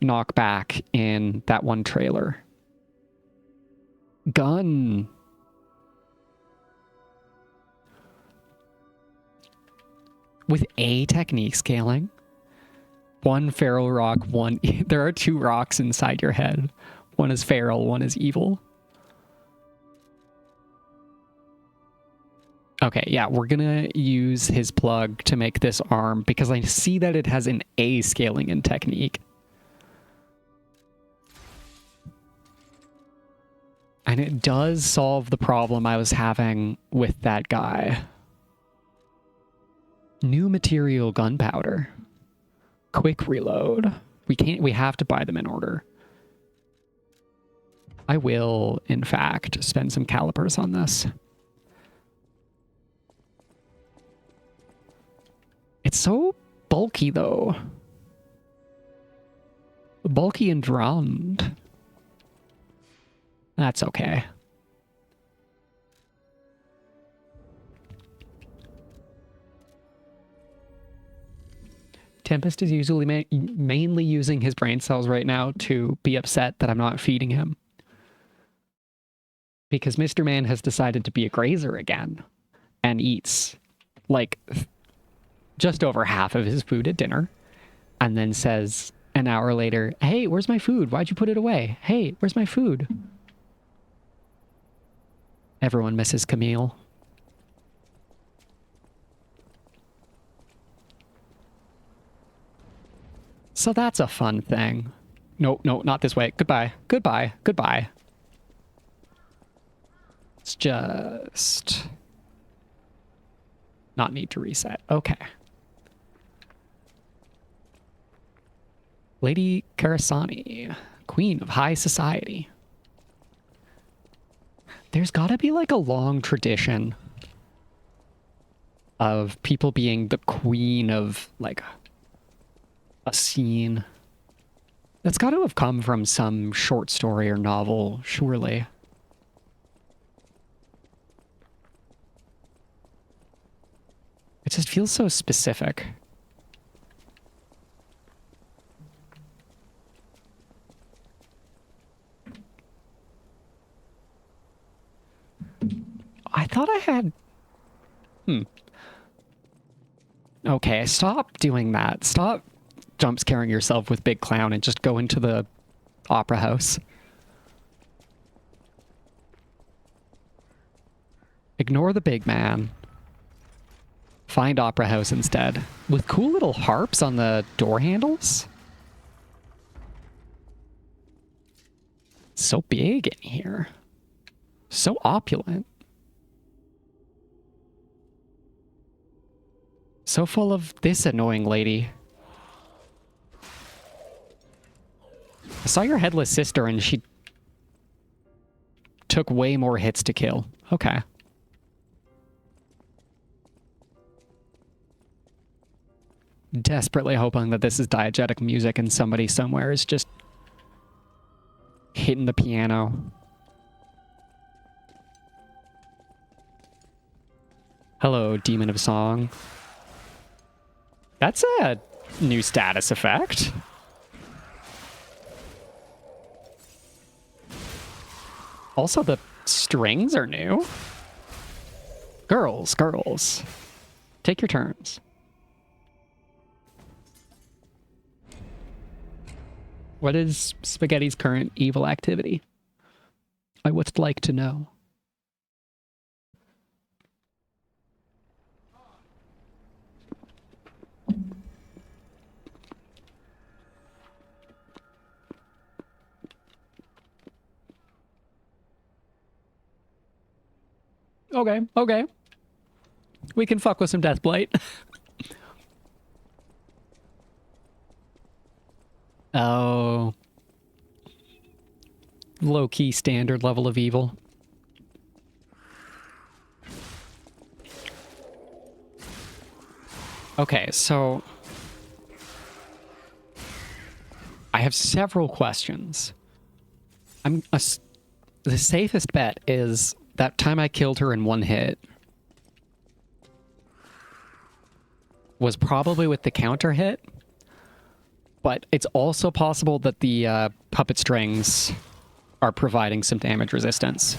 knockback in that one trailer. Gun. With A technique scaling. One feral rock, one... There are 2 rocks inside your head. One is feral, one is evil. Okay, yeah, we're gonna use his plug to make this arm because I see that it has an A scaling in technique. And it does solve the problem I was having with that guy. New material gunpowder. Quick reload. We have to buy them in order. I will, in fact, spend some calipers on this. It's so bulky, though. Bulky and drowned. That's okay. Tempest is usually mainly using his brain cells right now to be upset that I'm not feeding him. Because Mr. Man has decided to be a grazer again and eats like just over half of his food at dinner and then says an hour later, "Hey, where's my food? Why'd you put it away? Hey, where's my food?" Everyone misses Camille. So that's a fun thing. No, not this way. Goodbye. Goodbye. Goodbye. It's just... not need to reset. Okay. Lady Karasani, Queen of High Society. There's gotta be like a long tradition of people being the queen of like a scene. That's got to have come from some short story or novel, surely. It just feels so specific. I thought I had... Okay, stop doing that. Stop jump scaring yourself with Big Clown and just go into the opera house. Ignore the big man. Find opera house instead. With cool little harps on the door handles. So big in here. So opulent. So full of this annoying lady. I saw your headless sister and she took way more hits to kill. Okay. Desperately hoping that this is diegetic music and somebody somewhere is just hitting the piano. Hello, Demon of Song. That's a new status effect. Also, the strings are new. Girls. Take your turns. What is Spaghetti's current evil activity? I would like to know. Okay, okay. We can fuck with some Deathblight. Oh. Low-key standard level of evil. Okay, so I have several questions. The safest bet is that time I killed her in one hit was probably with the counter hit, but it's also possible that the puppet strings are providing some damage resistance.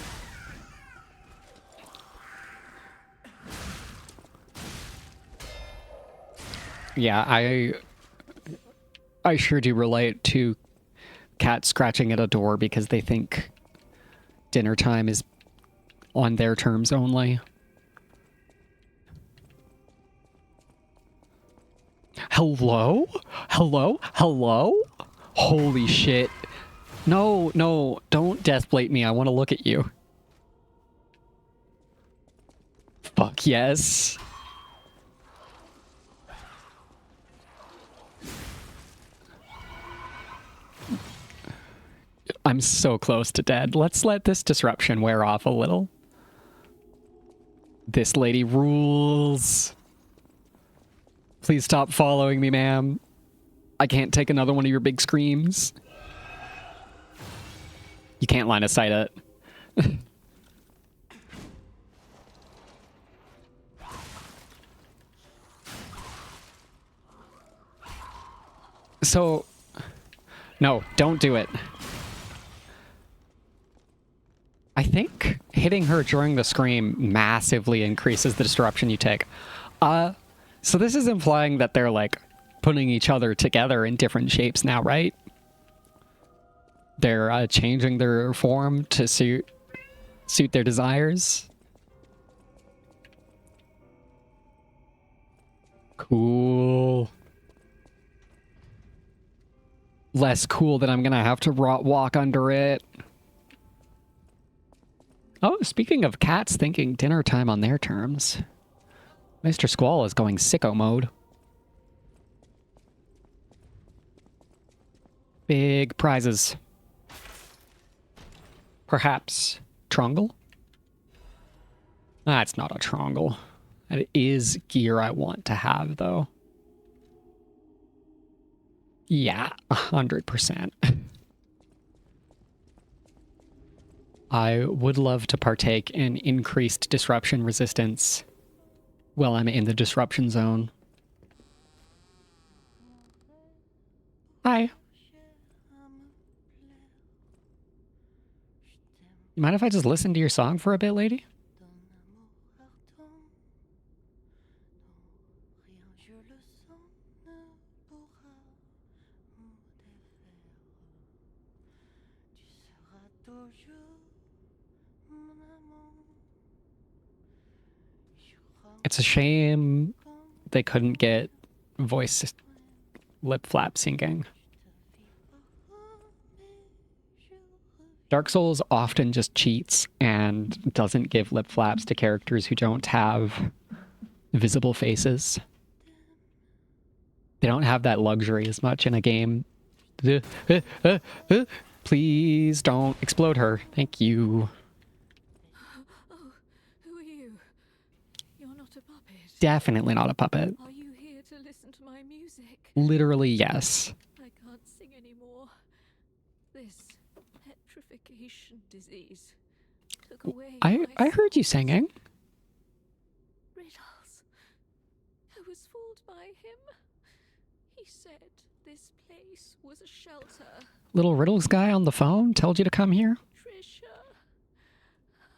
Yeah, I sure do relate to cats scratching at a door because they think dinner time is on their terms only. Hello? Hello? Hello? Holy shit. No, no, don't deathblade me. I want to look at you. Fuck yes. I'm so close to dead. Let's let this disruption wear off a little. This lady rules. Please stop following me, ma'am. I can't take another one of your big screams. You can't line of sight it. So, no, don't do it. I think hitting her during the scream massively increases the disruption you take. So this is implying that they're like putting each other together in different shapes now, right? They're changing their form to suit their desires. Cool. Less cool that I'm gonna have to walk under it. Oh, speaking of cats thinking dinner time on their terms, Mr. Squall is going sicko mode. Big prizes. Perhaps Trongle? That's not a Trongle. That is gear I want to have, though. Yeah, 100%. I would love to partake in increased disruption resistance while I'm in the disruption zone. Hi. Mind if I just listen to your song for a bit, lady? It's a shame they couldn't get voice lip flap syncing. Dark Souls often just cheats and doesn't give lip flaps to characters who don't have visible faces. They don't have that luxury as much in a game. Please don't explode her. Thank you. Oh, who are you? You're not a puppet. Definitely not a puppet. Are you here to listen to my music? Literally, yes. I can't sing anymore. This petrification disease took away I my heard you singing. Riddles. I was fooled by him. He said this place was a shelter. Little Riddles guy on the phone told you to come here. Trisha,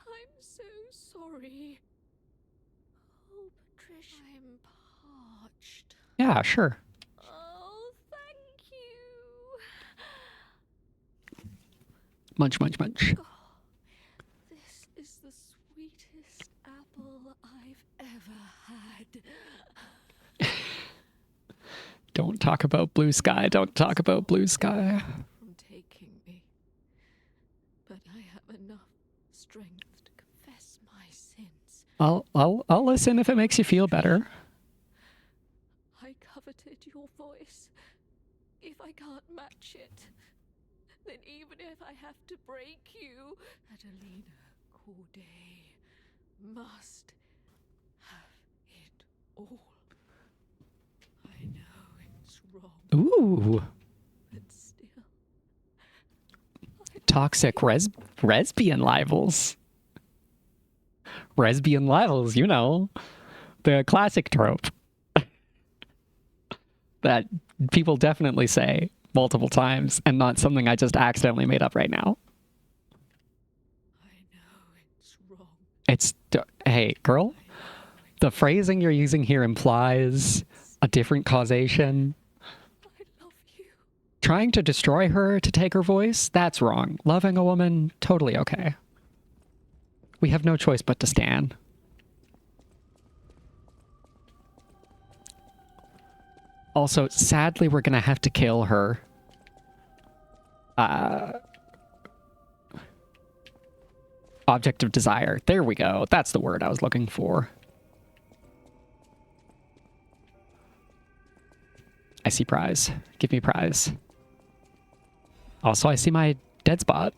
I'm so sorry. Oh, Patricia, I'm parched. Yeah, sure. Oh, thank you. Munch, munch, munch. This is the sweetest apple I've ever had. Don't talk about blue sky. Don't talk about blue sky. From taking me, but I have enough strength to confess my sins. I'll listen if it makes you feel better. I coveted your voice. If I can't match it, then even if I have to break you, Adelina Corday must have it all. I know it's wrong, Ooh. but still. Toxic lesbian rivals. Lesbian rivals, you know. The classic trope. That people definitely say multiple times and not something I just accidentally made up right now. I know it's wrong. It's, hey, girl, the phrasing you're using here implies a different causation. I love you. Trying to destroy her to take her voice, that's wrong. Loving a woman, totally okay. We have no choice but to stand. Also, sadly, we're gonna have to kill her. Object of desire. There we go. That's the word I was looking for. I see prize. Give me prize. Also, I see my dead spot.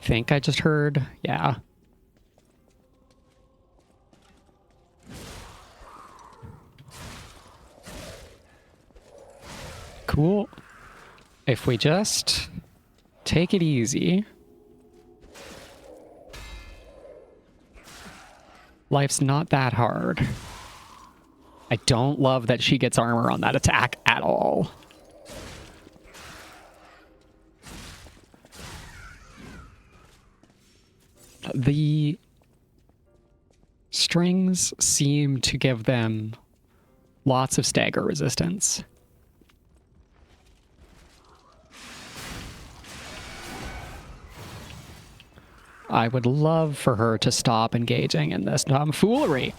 Think I just heard. Yeah. Cool. If we just take it easy. Life's not that hard. I don't love that she gets armor on that attack at all. The strings seem to give them lots of stagger resistance. I would love for her to stop engaging in this tomfoolery.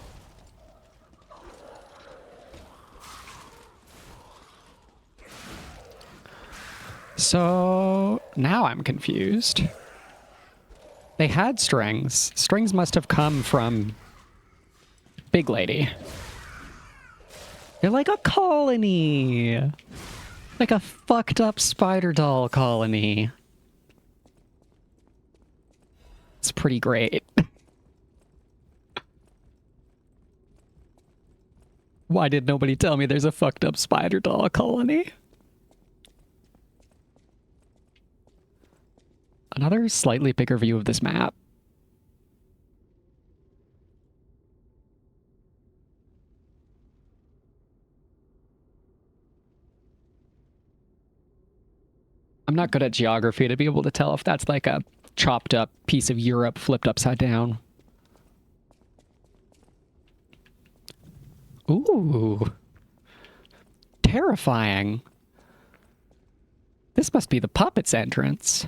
So now I'm confused. They had strings. Strings must have come from Big Lady. They're like a colony. Like a fucked up spider doll colony. It's pretty great. Why did nobody tell me there's a fucked up spider doll colony? Another slightly bigger view of this map. I'm not good at geography to be able to tell if that's like a chopped up piece of Europe flipped upside down. Ooh. Terrifying. This must be the puppet's entrance.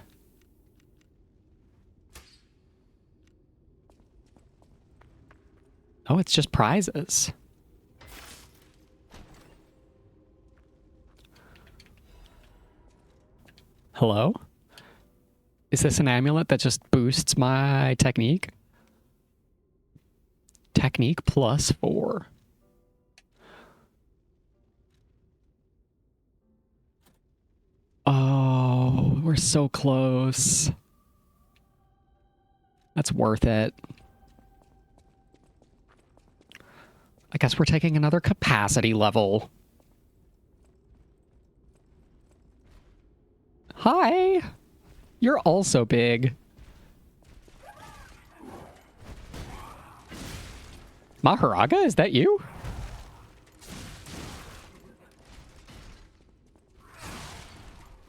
Oh, it's just prizes. Hello? Is this an amulet that just boosts my technique? Technique +4. Oh, we're so close. That's worth it. I guess we're taking another capacity level. Hi! You're also big. Maharaga, is that you?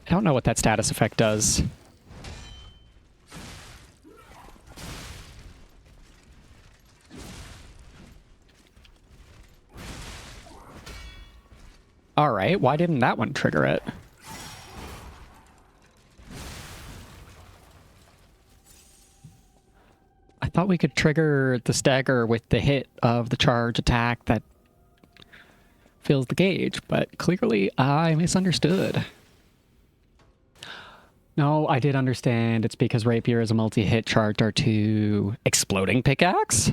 I don't know what that status effect does. All right, why didn't that one trigger it? I thought we could trigger the stagger with the hit of the charge attack that fills the gauge, but clearly I misunderstood. No, I did understand. It's because Rapier is a multi-hit charge R2 exploding pickaxe.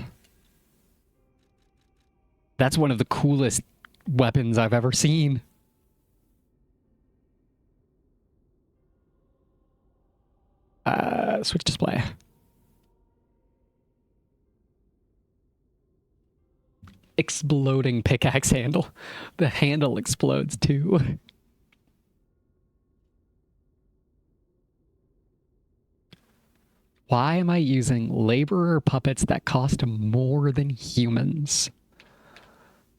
That's one of the coolest weapons I've ever seen. Switch display. Exploding pickaxe handle. The handle explodes too. Why am I using laborer puppets that cost more than humans?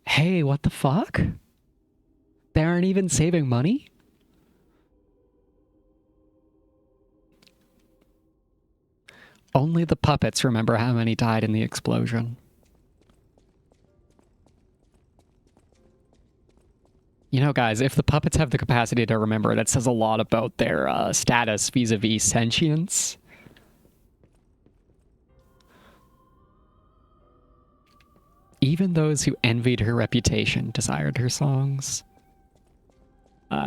Hey, what the fuck? They aren't even saving money? Only the puppets remember how many died in the explosion. You know, guys, if the puppets have the capacity to remember, that says a lot about their status vis-a-vis sentience. Even those who envied her reputation desired her songs.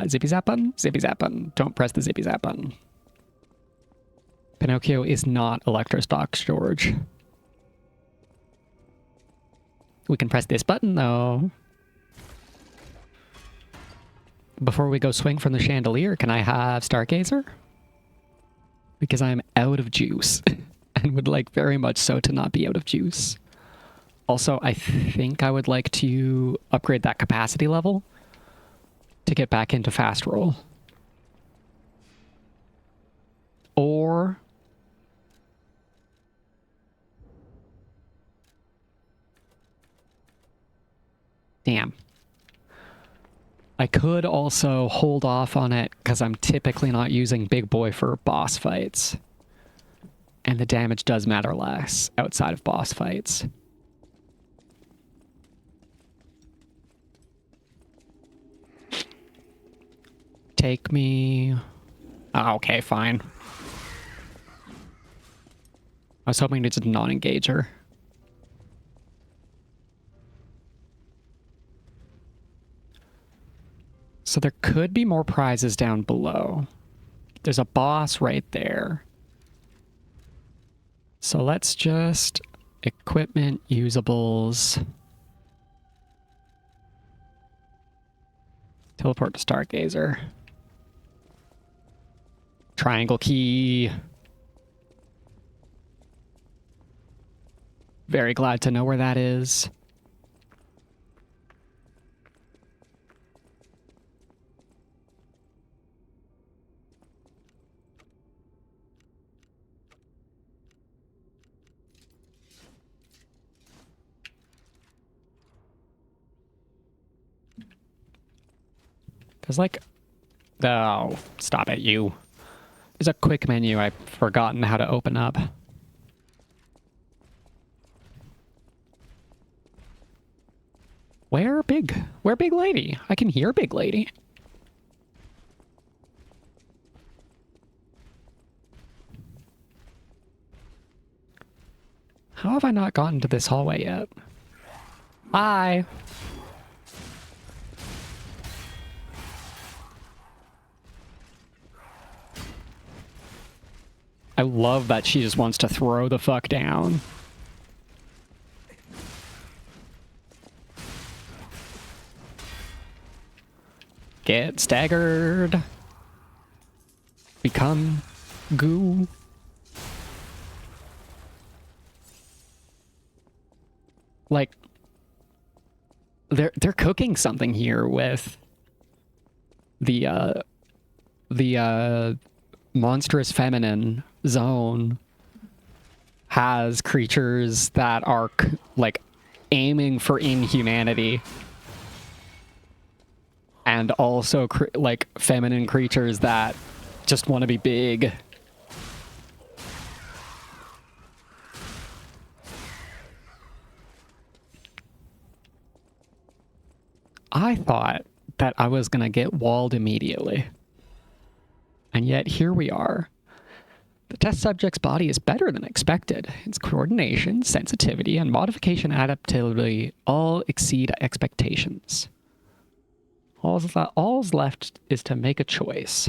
Zippy zap button? Zippy zap button. Don't press the zippy zap button. Pinocchio is not electrostock storage. We can press this button, though. Before we go swing from the chandelier, can I have Stargazer? Because I am out of juice. And would like very much so to not be out of juice. Also, I think I would like to upgrade that capacity level to get back into fast roll. Or... damn. I could also hold off on it because I'm typically not using Big Boy for boss fights. And the damage does matter less outside of boss fights. Take me... oh, okay, fine. I was hoping to just non-engage her. So there could be more prizes down below. There's a boss right there. So let's just... equipment, usables... teleport to Stargazer. Triangle key. Very glad to know where that is. There's like... oh, stop it, you. There's a quick menu I've forgotten how to open up. Where big lady? I can hear big lady. How have I not gotten to this hallway yet? Hi. I love that she just wants to throw the fuck down. Get staggered. Become goo. Like, they're cooking something here with the monstrous feminine zone has creatures that are like aiming for inhumanity, and also like feminine creatures that just want to be big. I thought that I was going to get walled immediately. And yet here we are. The test subject's body is better than expected. Its coordination, sensitivity, and modification adaptability all exceed expectations. All's left is to make a choice.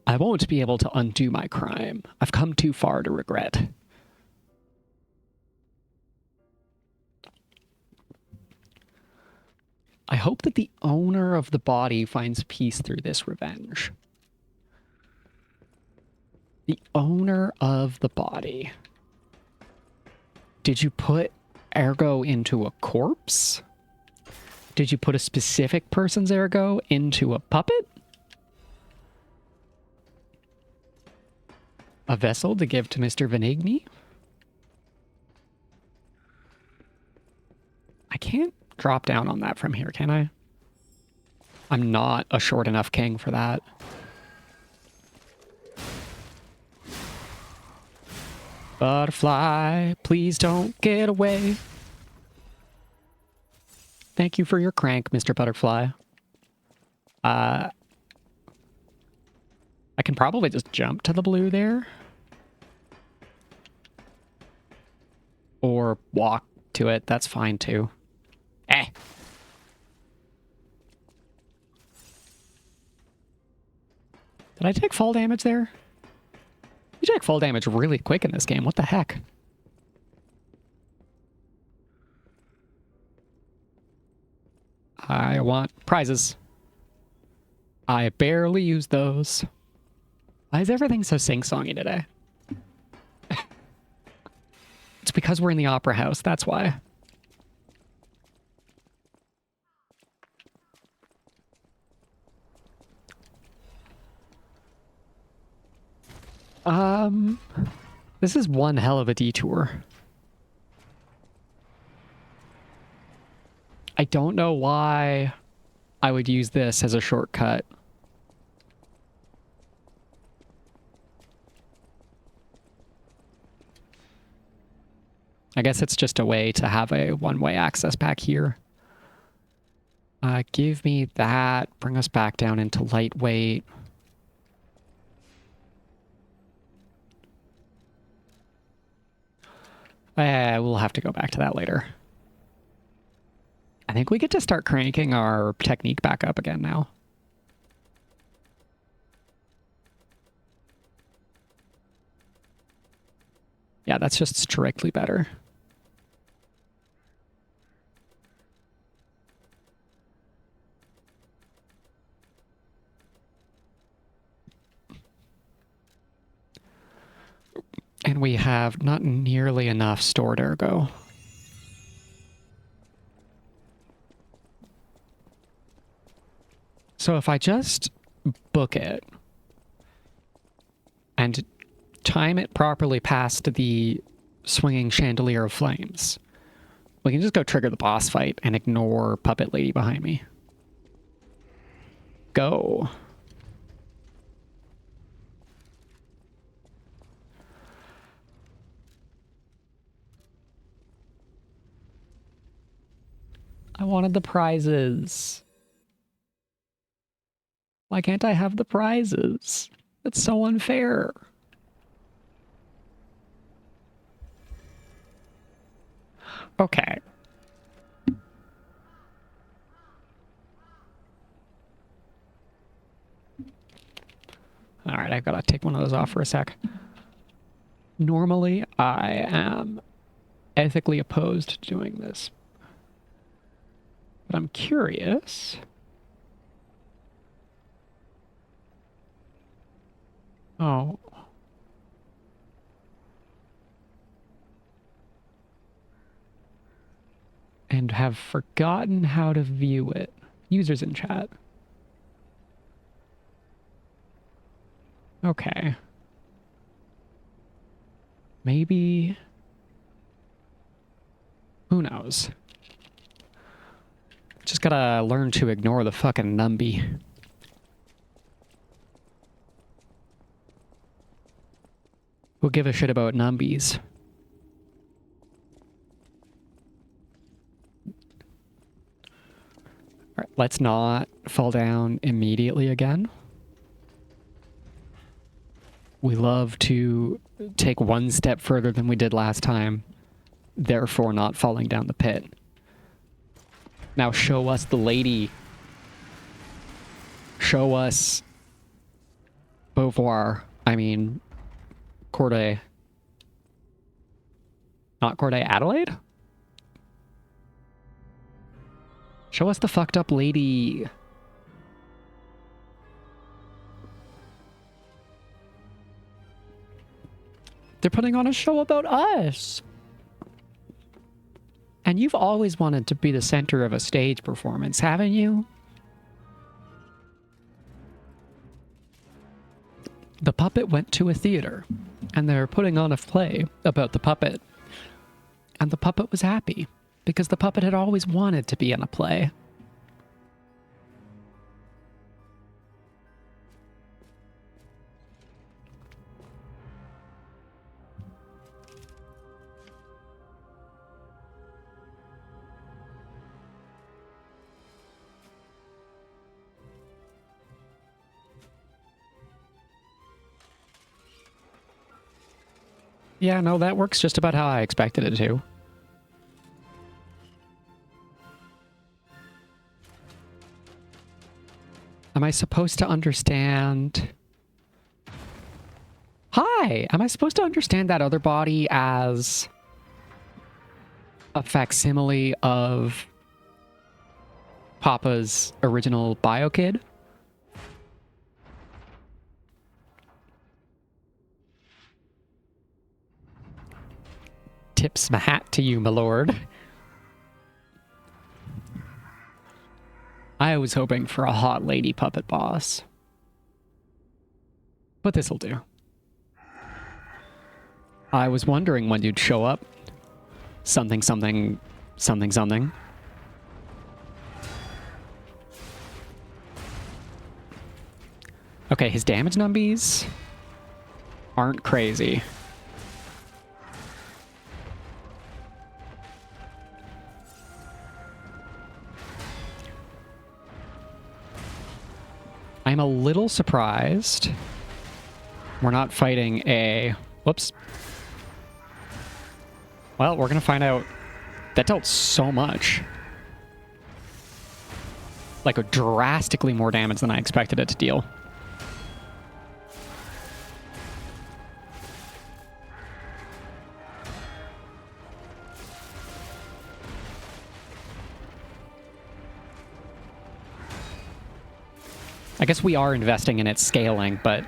I won't be able to undo my crime. I've come too far to regret. I hope that the owner of the body finds peace through this revenge. The owner of the body. Did you put Ergo into a corpse? Did you put a specific person's Ergo into a puppet? A vessel to give to Mr. Venigni? I can't drop down on that from here, can I? I'm not a short enough king for that. Butterfly, please don't get away. Thank you for your crank, Mr. Butterfly. I can probably just jump to the blue there. Or walk to it, that's fine too. Eh. Did I take fall damage there? You take fall damage really quick in this game. What the heck? I want prizes. I barely use those. Why is everything so sing-songy today? It's because we're in the opera house, that's why. This is one hell of a detour. I don't know why I would use this as a shortcut. I guess it's just a way to have a one-way access back here. Give me that. Bring us back down into lightweight. We'll have to go back to that later. I think we get to start cranking our technique back up again now. Yeah, that's just strictly better. And we have not nearly enough stored Ergo. So if I just book it and time it properly past the swinging chandelier of flames, we can just go trigger the boss fight and ignore Puppet Lady behind me. Go. I wanted the prizes. Why can't I have the prizes? That's so unfair. Okay. All right, I've got to take one of those off for a sec. Normally, I am ethically opposed to doing this. But I'm curious. Oh. And have forgotten how to view it. Users in chat. Okay. Maybe. Who knows? Just gotta learn to ignore the fucking numby. Who'll give a shit about numbies? right, let's not fall down immediately again. We love to take one step further than we did last time, therefore not falling down the pit. Now show us the lady. Show us Beauvoir. I mean, Corday. Not Corday, Adelaide? Show us the fucked up lady. They're putting on a show about us. And you've always wanted to be the center of a stage performance, haven't you? The puppet went to a theater, and they're putting on a play about the puppet. And the puppet was happy, because the puppet had always wanted to be in a play. Yeah, no, that works just about how I expected it to. Am I supposed to understand... Hi! Am I supposed to understand that other body as a facsimile of Papa's original bio kid? Tips my hat to you, my lord. I was hoping for a hot lady puppet boss. But this'll do. I was wondering when you'd show up. Something, something, something, something. Okay, his damage numbies aren't crazy. I'm a little surprised we're not fighting a... Whoops. Well, we're going to find out. That dealt so much. Like, drastically more damage than I expected it to deal. I guess we are investing in its scaling, but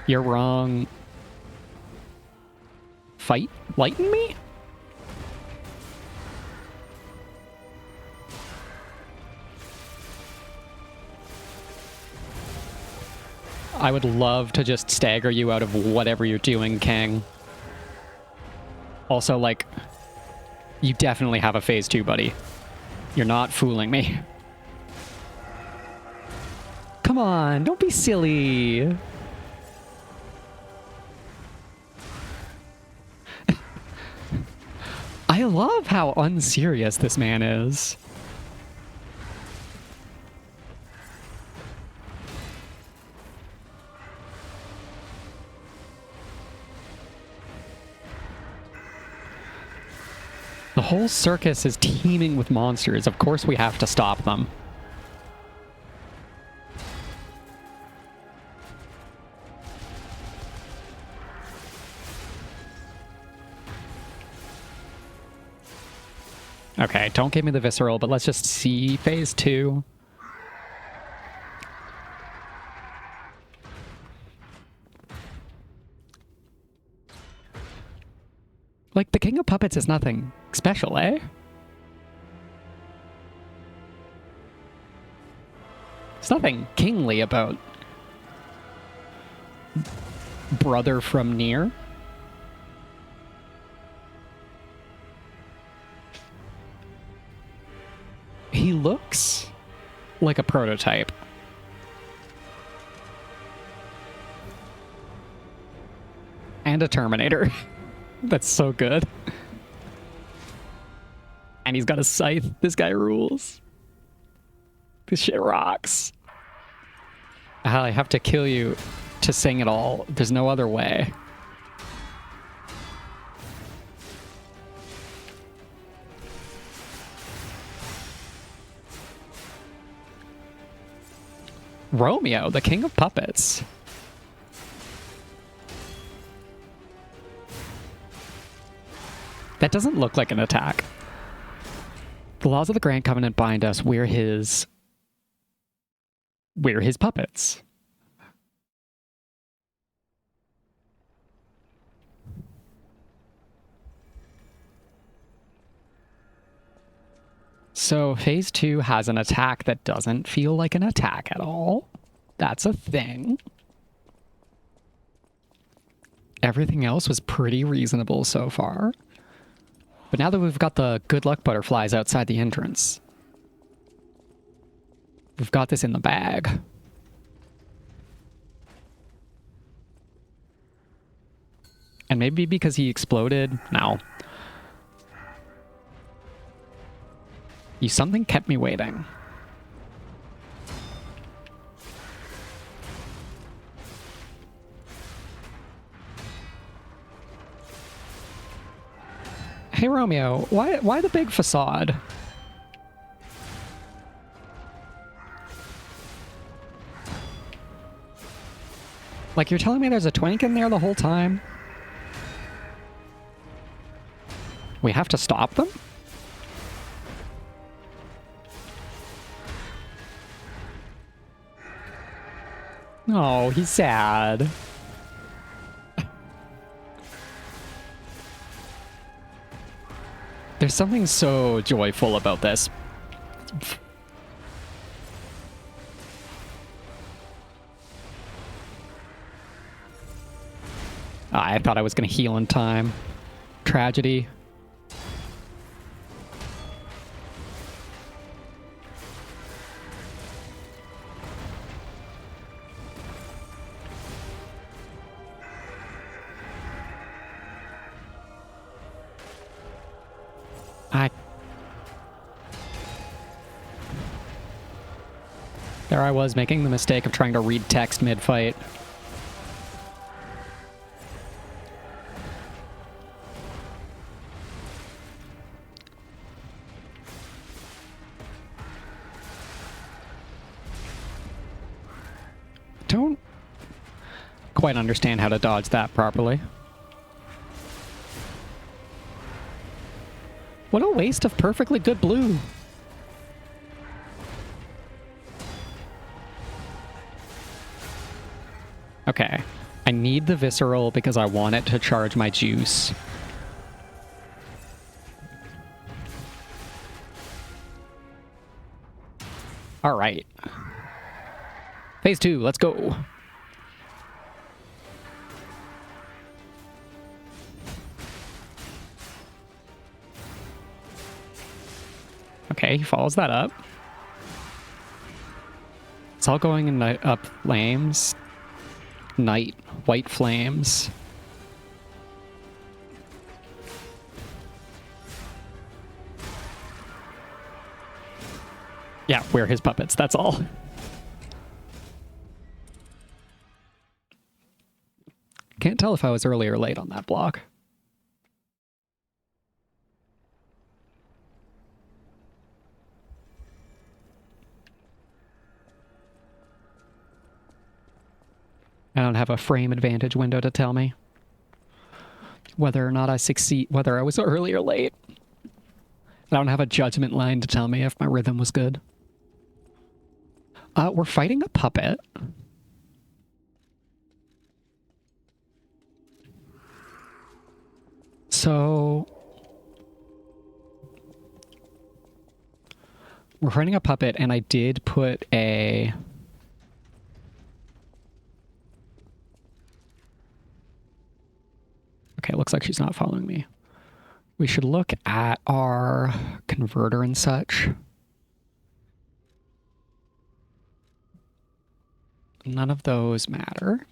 you're wrong. Fight? Lighten me? I would love to just stagger you out of whatever you're doing, King. Also, like, you definitely have a phase 2, buddy. You're not fooling me. Come on, don't be silly. I love how unserious this man is. The whole circus is teeming with monsters. Of course we have to stop them. Okay, don't give me the visceral, but let's just see phase 2. Like, the King of Puppets is nothing special, eh? There's nothing kingly about Brother from Near. He looks like a prototype. And a Terminator. That's so good. And he's got a scythe. This guy rules. This shit rocks. I have to kill you to sing it all. There's no other way. Romeo, the king of puppets. That doesn't look like an attack. The laws of the Grand Covenant bind us. We're his puppets. So phase 2 has an attack that doesn't feel like an attack at all. That's a thing. Everything else was pretty reasonable so far. But now that we've got the good luck butterflies outside the entrance, we've got this in the bag. And maybe because he exploded? No. Something kept me waiting. Hey Romeo, why the big facade? Like, you're telling me there's a twink in there the whole time? We have to stop them? Oh, he's sad. There's something so joyful about this. I thought I was going to heal in time. Tragedy. There I was making the mistake of trying to read text mid-fight. Don't quite understand how to dodge that properly. What a waste of perfectly good blue. Okay, I need the visceral because I want it to charge my juice. All right. Phase 2, let's go. Okay, he follows that up. It's all going in the up flames. Night, white flames. Yeah, we're his puppets, that's all. Can't tell if I was early or late on that block. I don't have a frame advantage window to tell me whether or not I succeed, whether I was early or late. I don't have a judgment line to tell me if my rhythm was good. We're fighting a puppet. So we're fighting a puppet, and I did put a... Okay, it looks like she's not following me. We should look at our converter and such. None of those matter.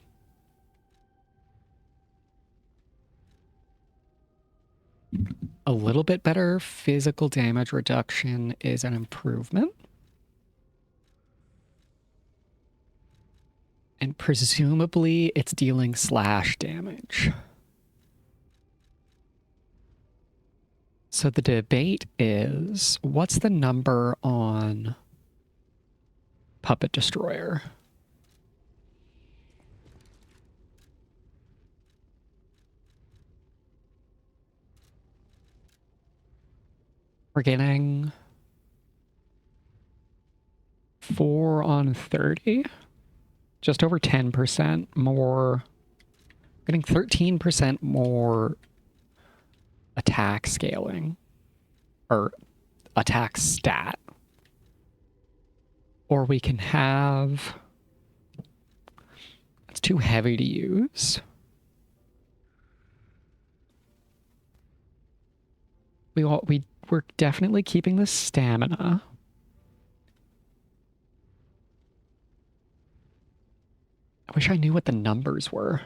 A little bit better physical damage reduction is an improvement. And presumably it's dealing slash damage. So the debate is, what's the number on Puppet Destroyer? We're getting 4 on 30. Just over 10% more. Getting 13% more attack scaling. Or attack stat. Or we can have... It's too heavy to use. We're definitely keeping the stamina. I wish I knew what the numbers were.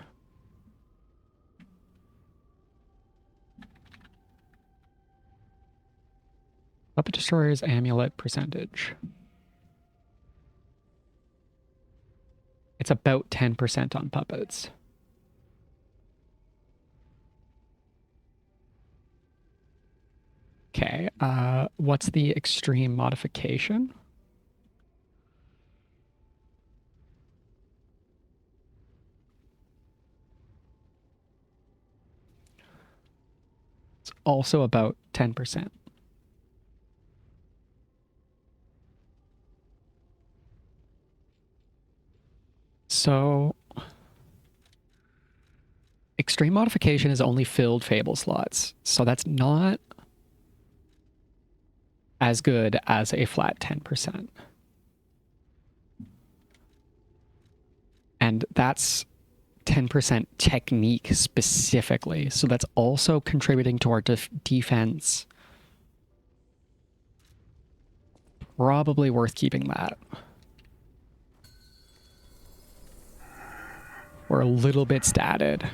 Puppet Destroyer's amulet percentage. It's about 10% on puppets. Okay, what's the extreme modification? It's also about 10%. So, extreme modification is only filled Fable slots, so that's not as good as a flat 10%. And that's 10% technique specifically, so that's also contributing to our defense. Probably worth keeping that. We're a little bit statted.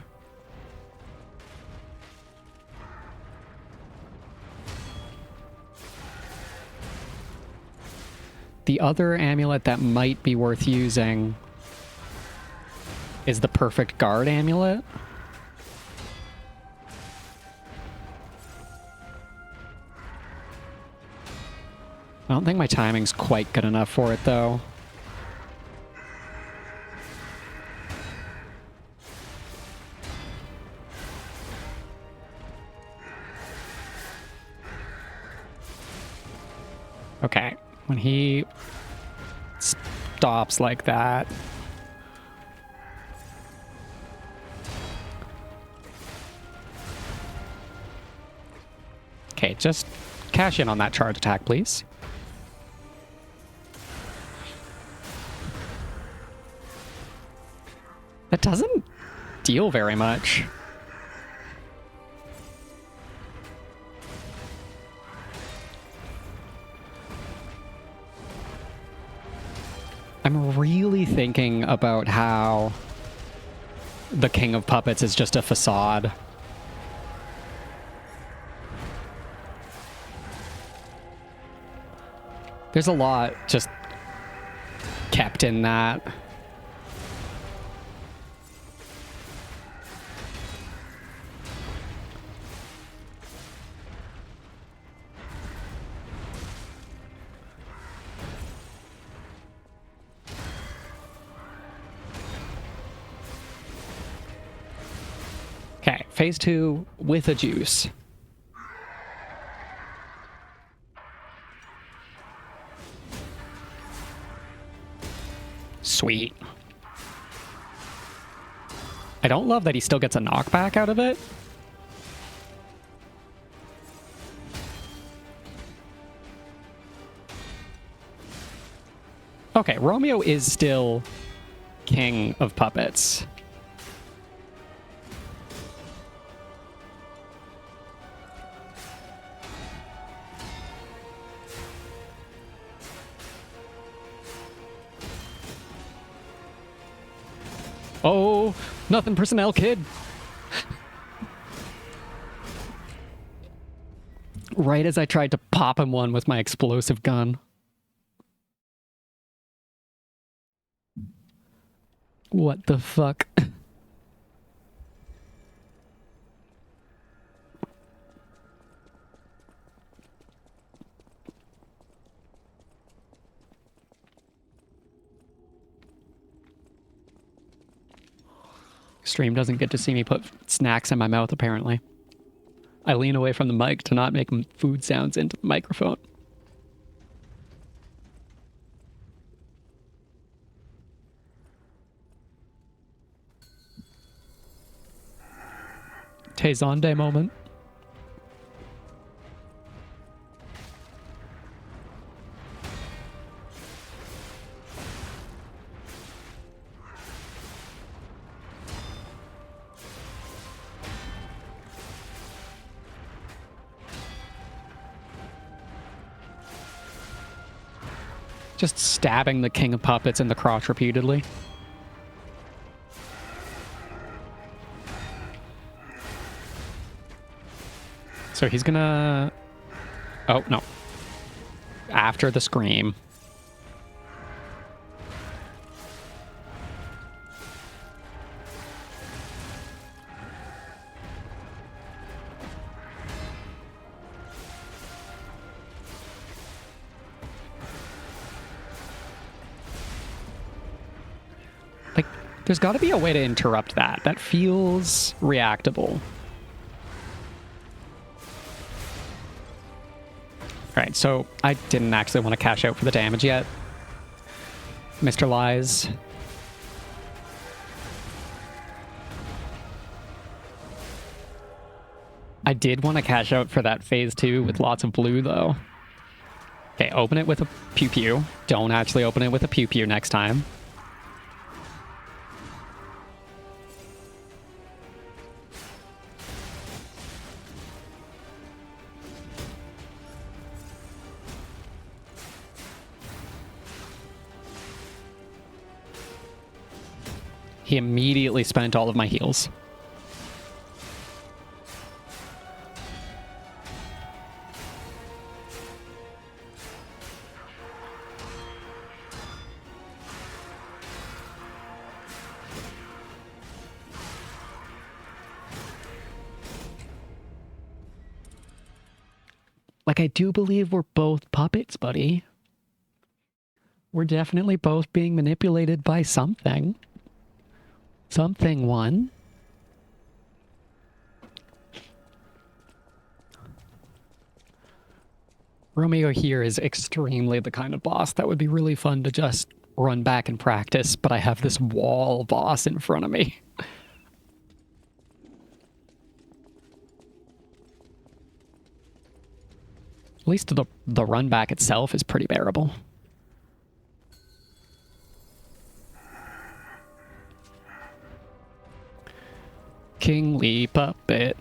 The other amulet that might be worth using is the Perfect Guard amulet. I don't think my timing's quite good enough for it, though. Okay, when he stops like that. Okay, just cash in on that charge attack, please. That doesn't deal very much. I'm really thinking about how the King of Puppets is just a facade. There's a lot just kept in that. Okay, phase 2 with a juice. Sweet. I don't love that he still gets a knockback out of it. Okay, Romeo is still King of Puppets. Oh, nothing personnel, kid. Right as I tried to pop him one with my explosive gun. What the fuck? Stream doesn't get to see me put snacks in my mouth, apparently. I lean away from the mic to not make food sounds into the microphone. Tezonde moment. Just stabbing the king of puppets in the crotch repeatedly. So he's gonna... Oh, no. After the scream. Like, there's got to be a way to interrupt that. That feels reactable. Alright, so I didn't actually want to cash out for the damage yet. Mr. Lies. I did want to cash out for that phase 2 with lots of blue, though. Okay, open it with a pew pew. Don't actually open it with a pew pew next time. He immediately spent all of my heals. Like, I do believe we're both puppets, buddy. We're definitely both being manipulated by something. Something one. Romeo here is extremely the kind of boss that would be really fun to just run back and practice, but I have this wall boss in front of me. At least the run back itself is pretty bearable. Kingly puppet.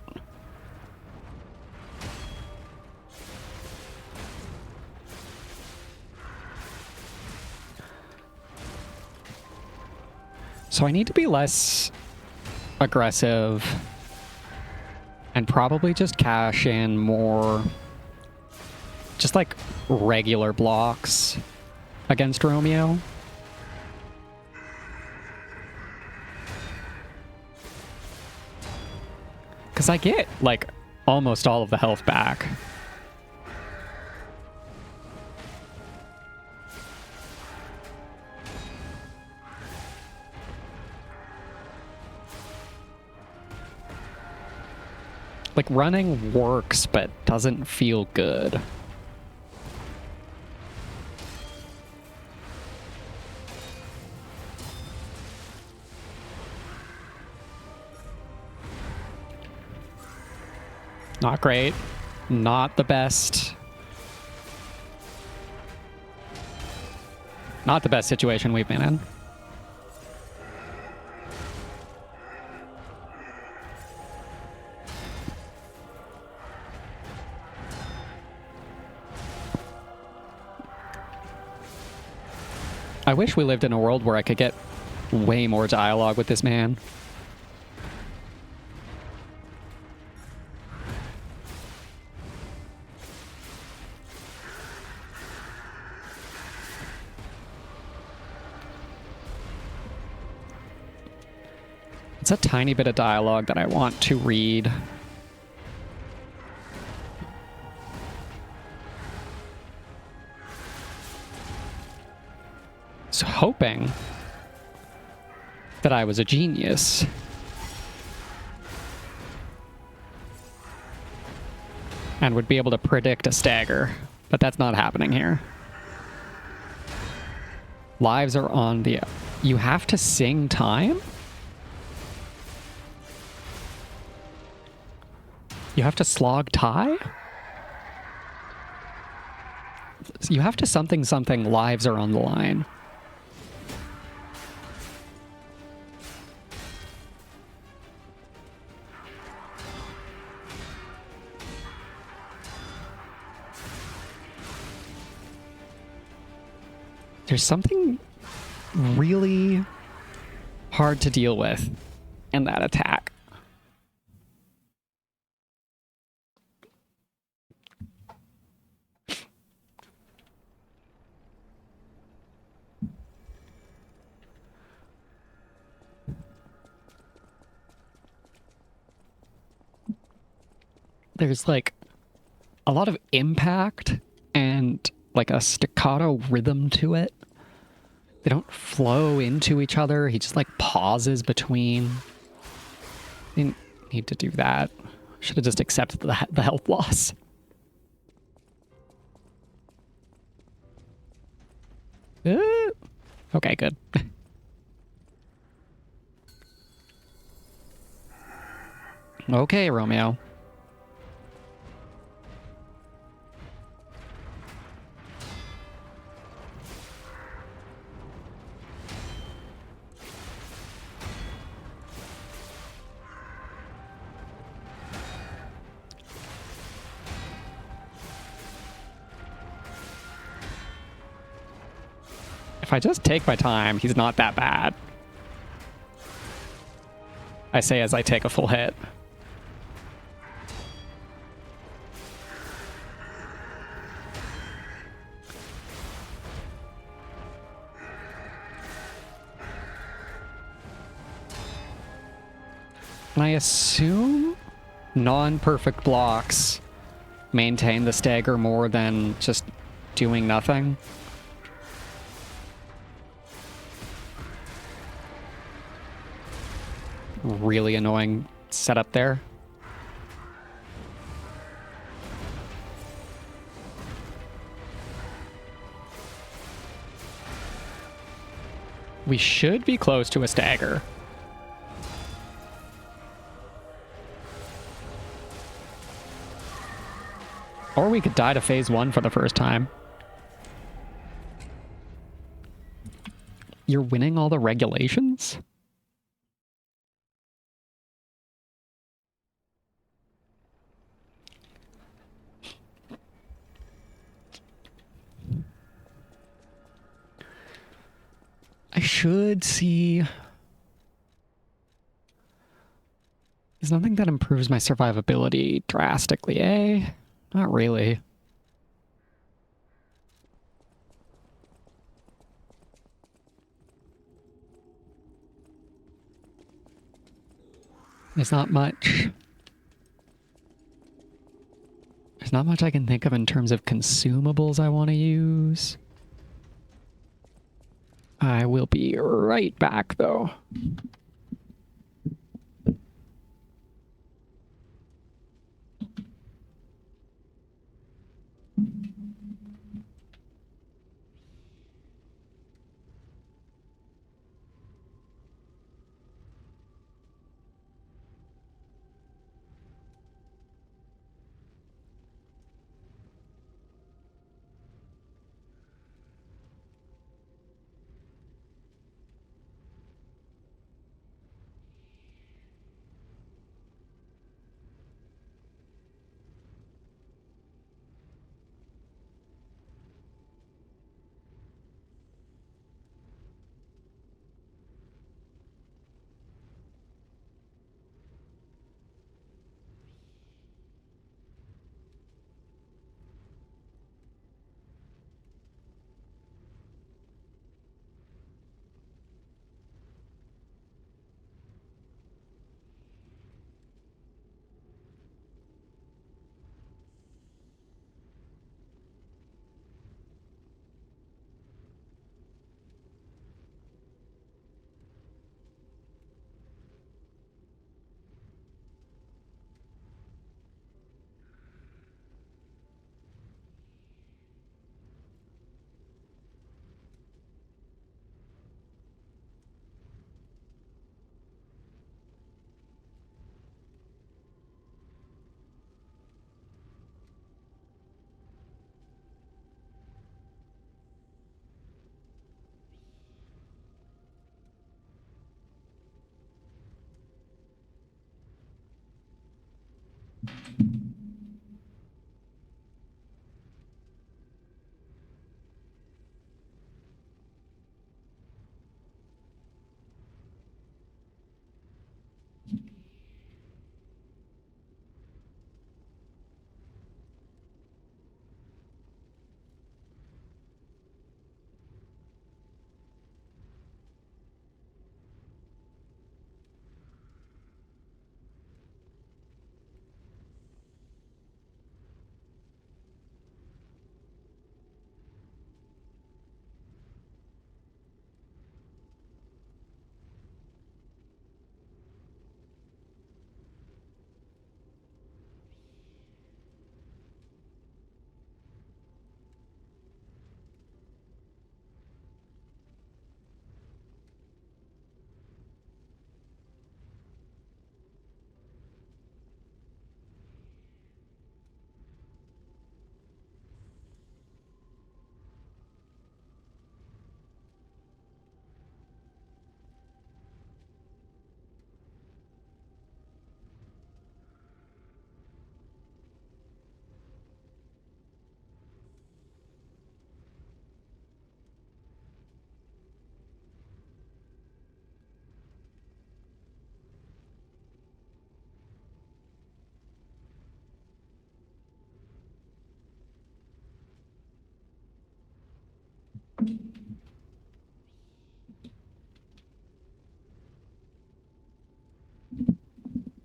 So I need to be less aggressive and probably just cash in more just like regular blocks against Romeo. Because I get, like, almost all of the health back. Like, running works, but doesn't feel good. Not great. Not the best. Not the best situation we've been in. I wish we lived in a world where I could get way more dialogue with this man. It's a tiny bit of dialogue that I want to read. So hoping that I was a genius. And would be able to predict a stagger. But that's not happening here. Lives are on the... You have to sing time? You have to slog tie? You have to something lives are on the line. There's something really hard to deal with in that attack. There's like a lot of impact and like a staccato rhythm to it. They don't flow into each other. He just like pauses between. Didn't need to do that. Should have just accepted the health loss. Okay, good. Okay, Romeo. If I just take my time, he's not that bad. I say as I take a full hit. And I assume non-perfect blocks maintain the stagger more than just doing nothing. Really annoying setup there. We should be close to a stagger. Or we could die to phase 1 for the first time. You're winning all the regulations? I should see... There's nothing that improves my survivability drastically, eh? Not really. There's not much. There's not much I can think of in terms of consumables I want to use. I will be right back, though.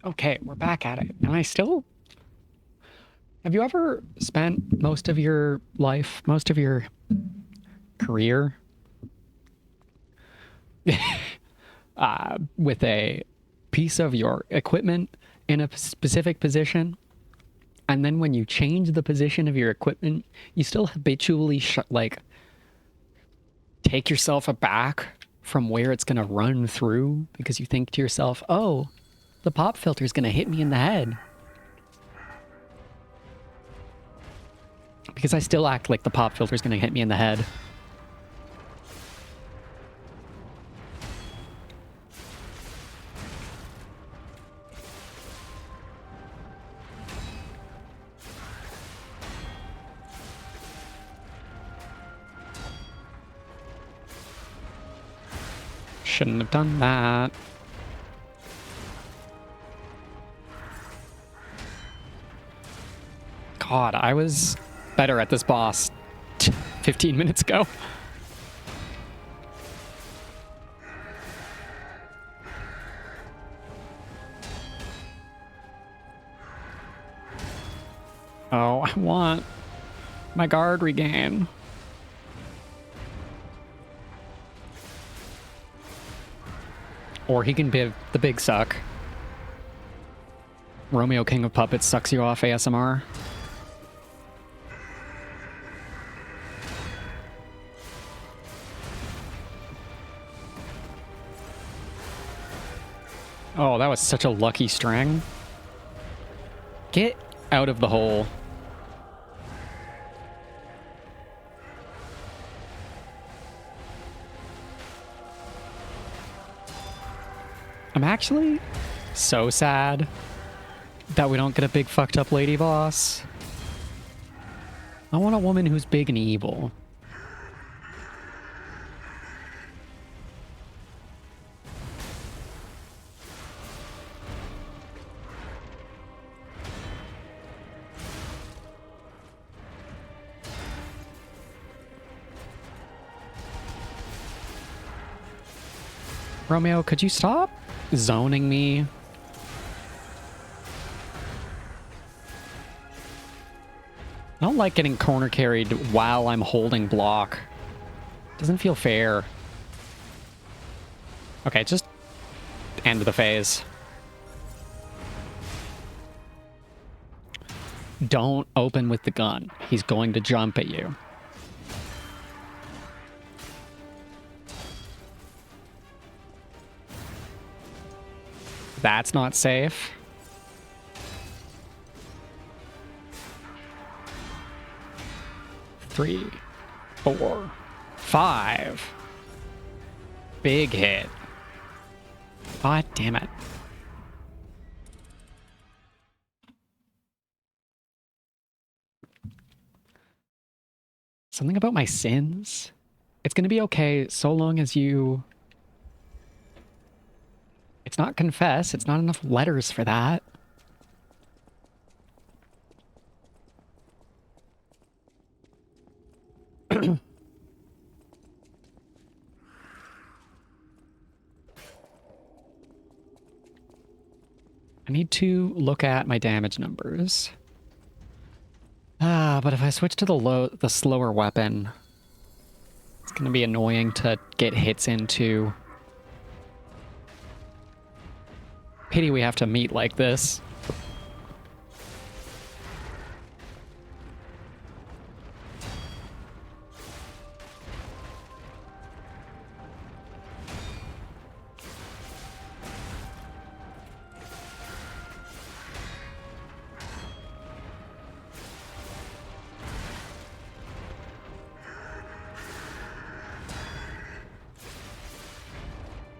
Okay, we're back at it. And I still... Have you ever spent most of your life, most of your career with a piece of your equipment in a specific position, and then when you change the position of your equipment, you still habitually take yourself aback from where it's going to run through because you think to yourself, oh, the pop filter is going to hit me in the head. Because I still act like the pop filter is going to hit me in the head. Shouldn't have done that. God, I was better at this boss 15 minutes ago. Oh, I want my guard regain. Or he can be the big suck. Romeo King of Puppets sucks you off ASMR. Oh, that was such a lucky string. Get out of the hole. I'm actually so sad that we don't get a big fucked up lady boss. I want a woman who's big and evil. Romeo, could you stop zoning me? I don't like getting corner carried while I'm holding block. Doesn't feel fair. Okay, just end the phase. Don't open with the gun. He's going to jump at you. That's not safe. Three, 4, 5. Big hit. God damn it. Something about my sins? It's gonna be okay so long as you... It's not confess. It's not enough letters for that. I need to look at my damage numbers. But if I switch to the slower weapon, it's gonna be annoying to get hits into. Pity we have to meet like this.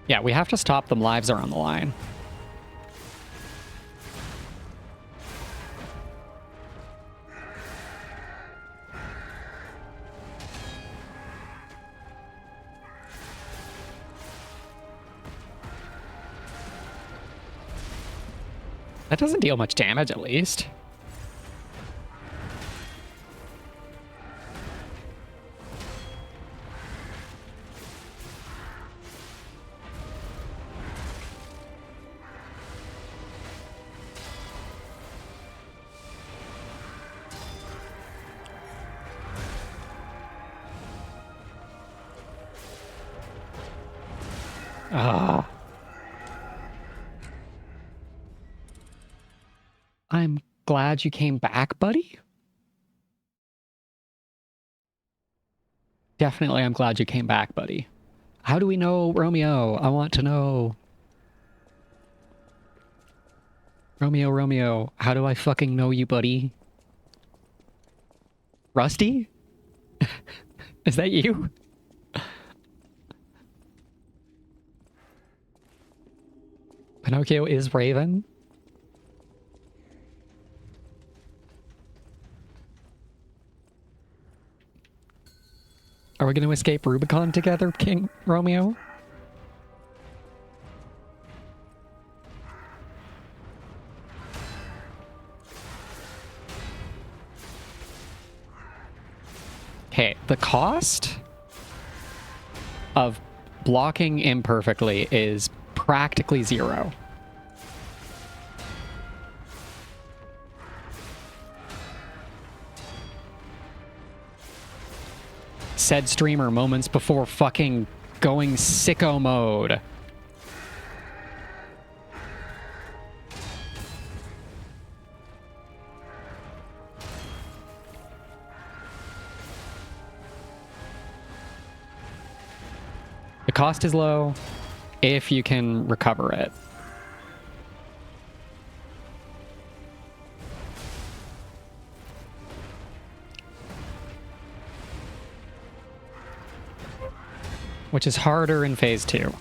Yeah, we have to stop them. Lives are on the line. That doesn't deal much damage, at least. Ah. I'm glad you came back, buddy. Definitely, I'm glad you came back, buddy. How do we know Romeo? I want to know. Romeo, how do I fucking know you, buddy? Rusty? Is that you? Pinocchio is Raven? Are we going to escape Rubicon together, King Romeo? Okay, the cost of blocking imperfectly is practically zero. Said streamer moments before fucking going sicko mode. The cost is low if you can recover it. Which is harder in phase 2.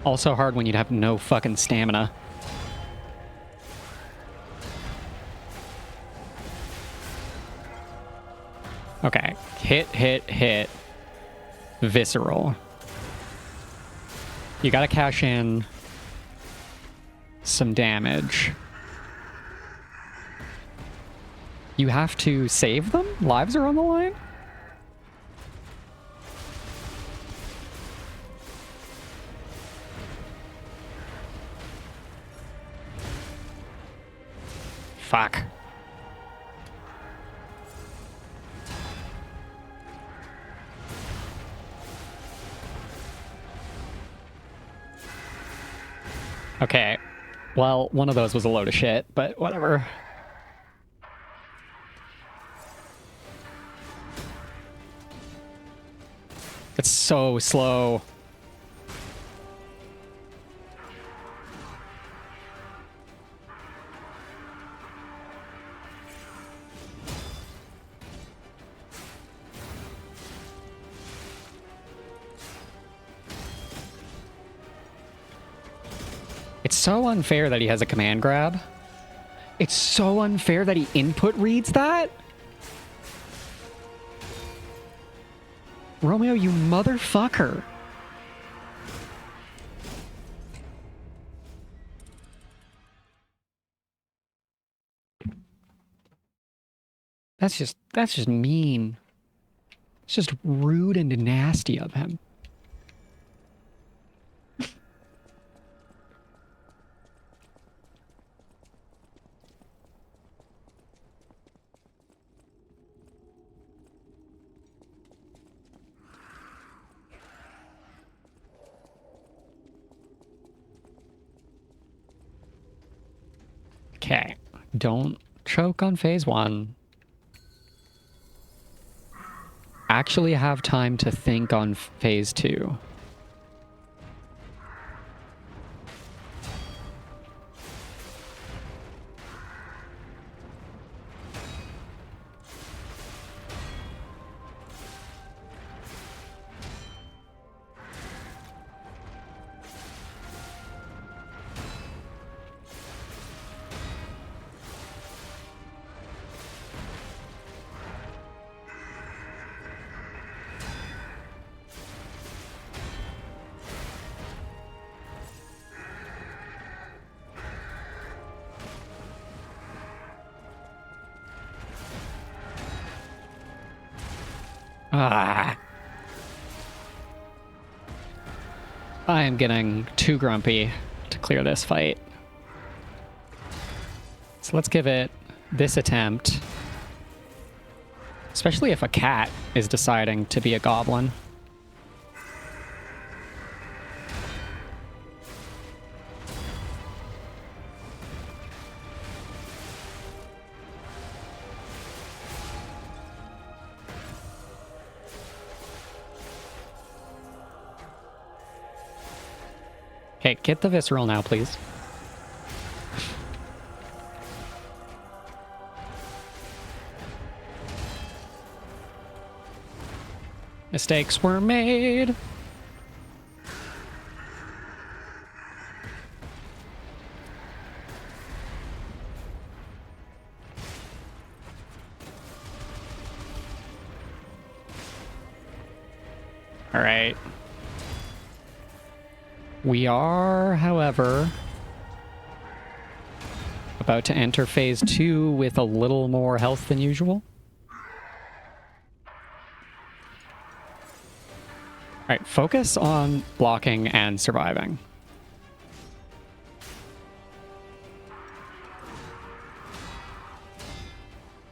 Also hard when you'd have no fucking stamina. Okay. Hit. Visceral. You gotta cash in some damage. You have to save them? Lives are on the line? Fuck. Okay. Well, one of those was a load of shit, but whatever. It's so slow. It's so unfair that he has a command grab. It's so unfair that he input reads that. Romeo, you motherfucker. That's just mean. It's just rude and nasty of him. Okay, don't choke on phase 1. Actually have time to think on phase 2. Ah. I am getting too grumpy to clear this fight. So let's give it this attempt. Especially if a cat is deciding to be a goblin. Okay, get the visceral now, please. Mistakes were made. All right. We are, however, about to enter phase 2 with a little more health than usual. All right, focus on blocking and surviving.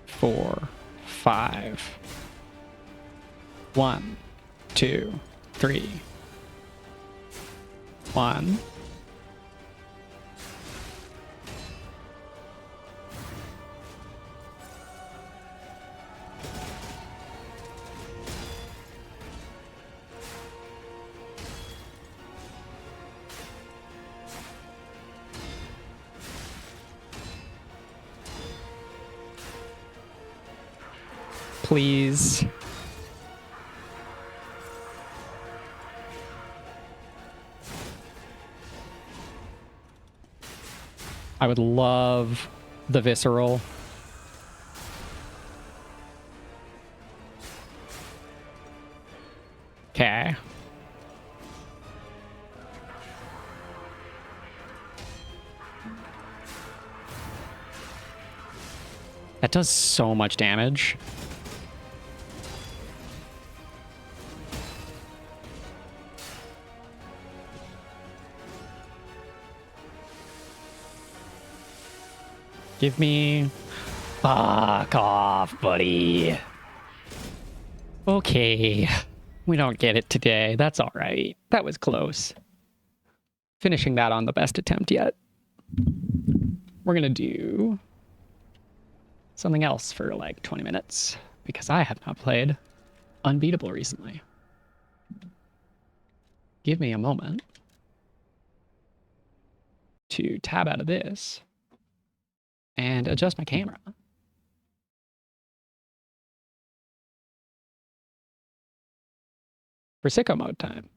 Four, 5. 1, 2, 3. 1. Please. I would love the visceral. Okay. That does so much damage. Give me... Fuck off, buddy. Okay. We don't get it today. That's all right. That was close. Finishing that on the best attempt yet. We're gonna do something else for like 20 minutes because I have not played Unbeatable recently. Give me a moment to tab out of this and adjust my camera. For sicko mode time.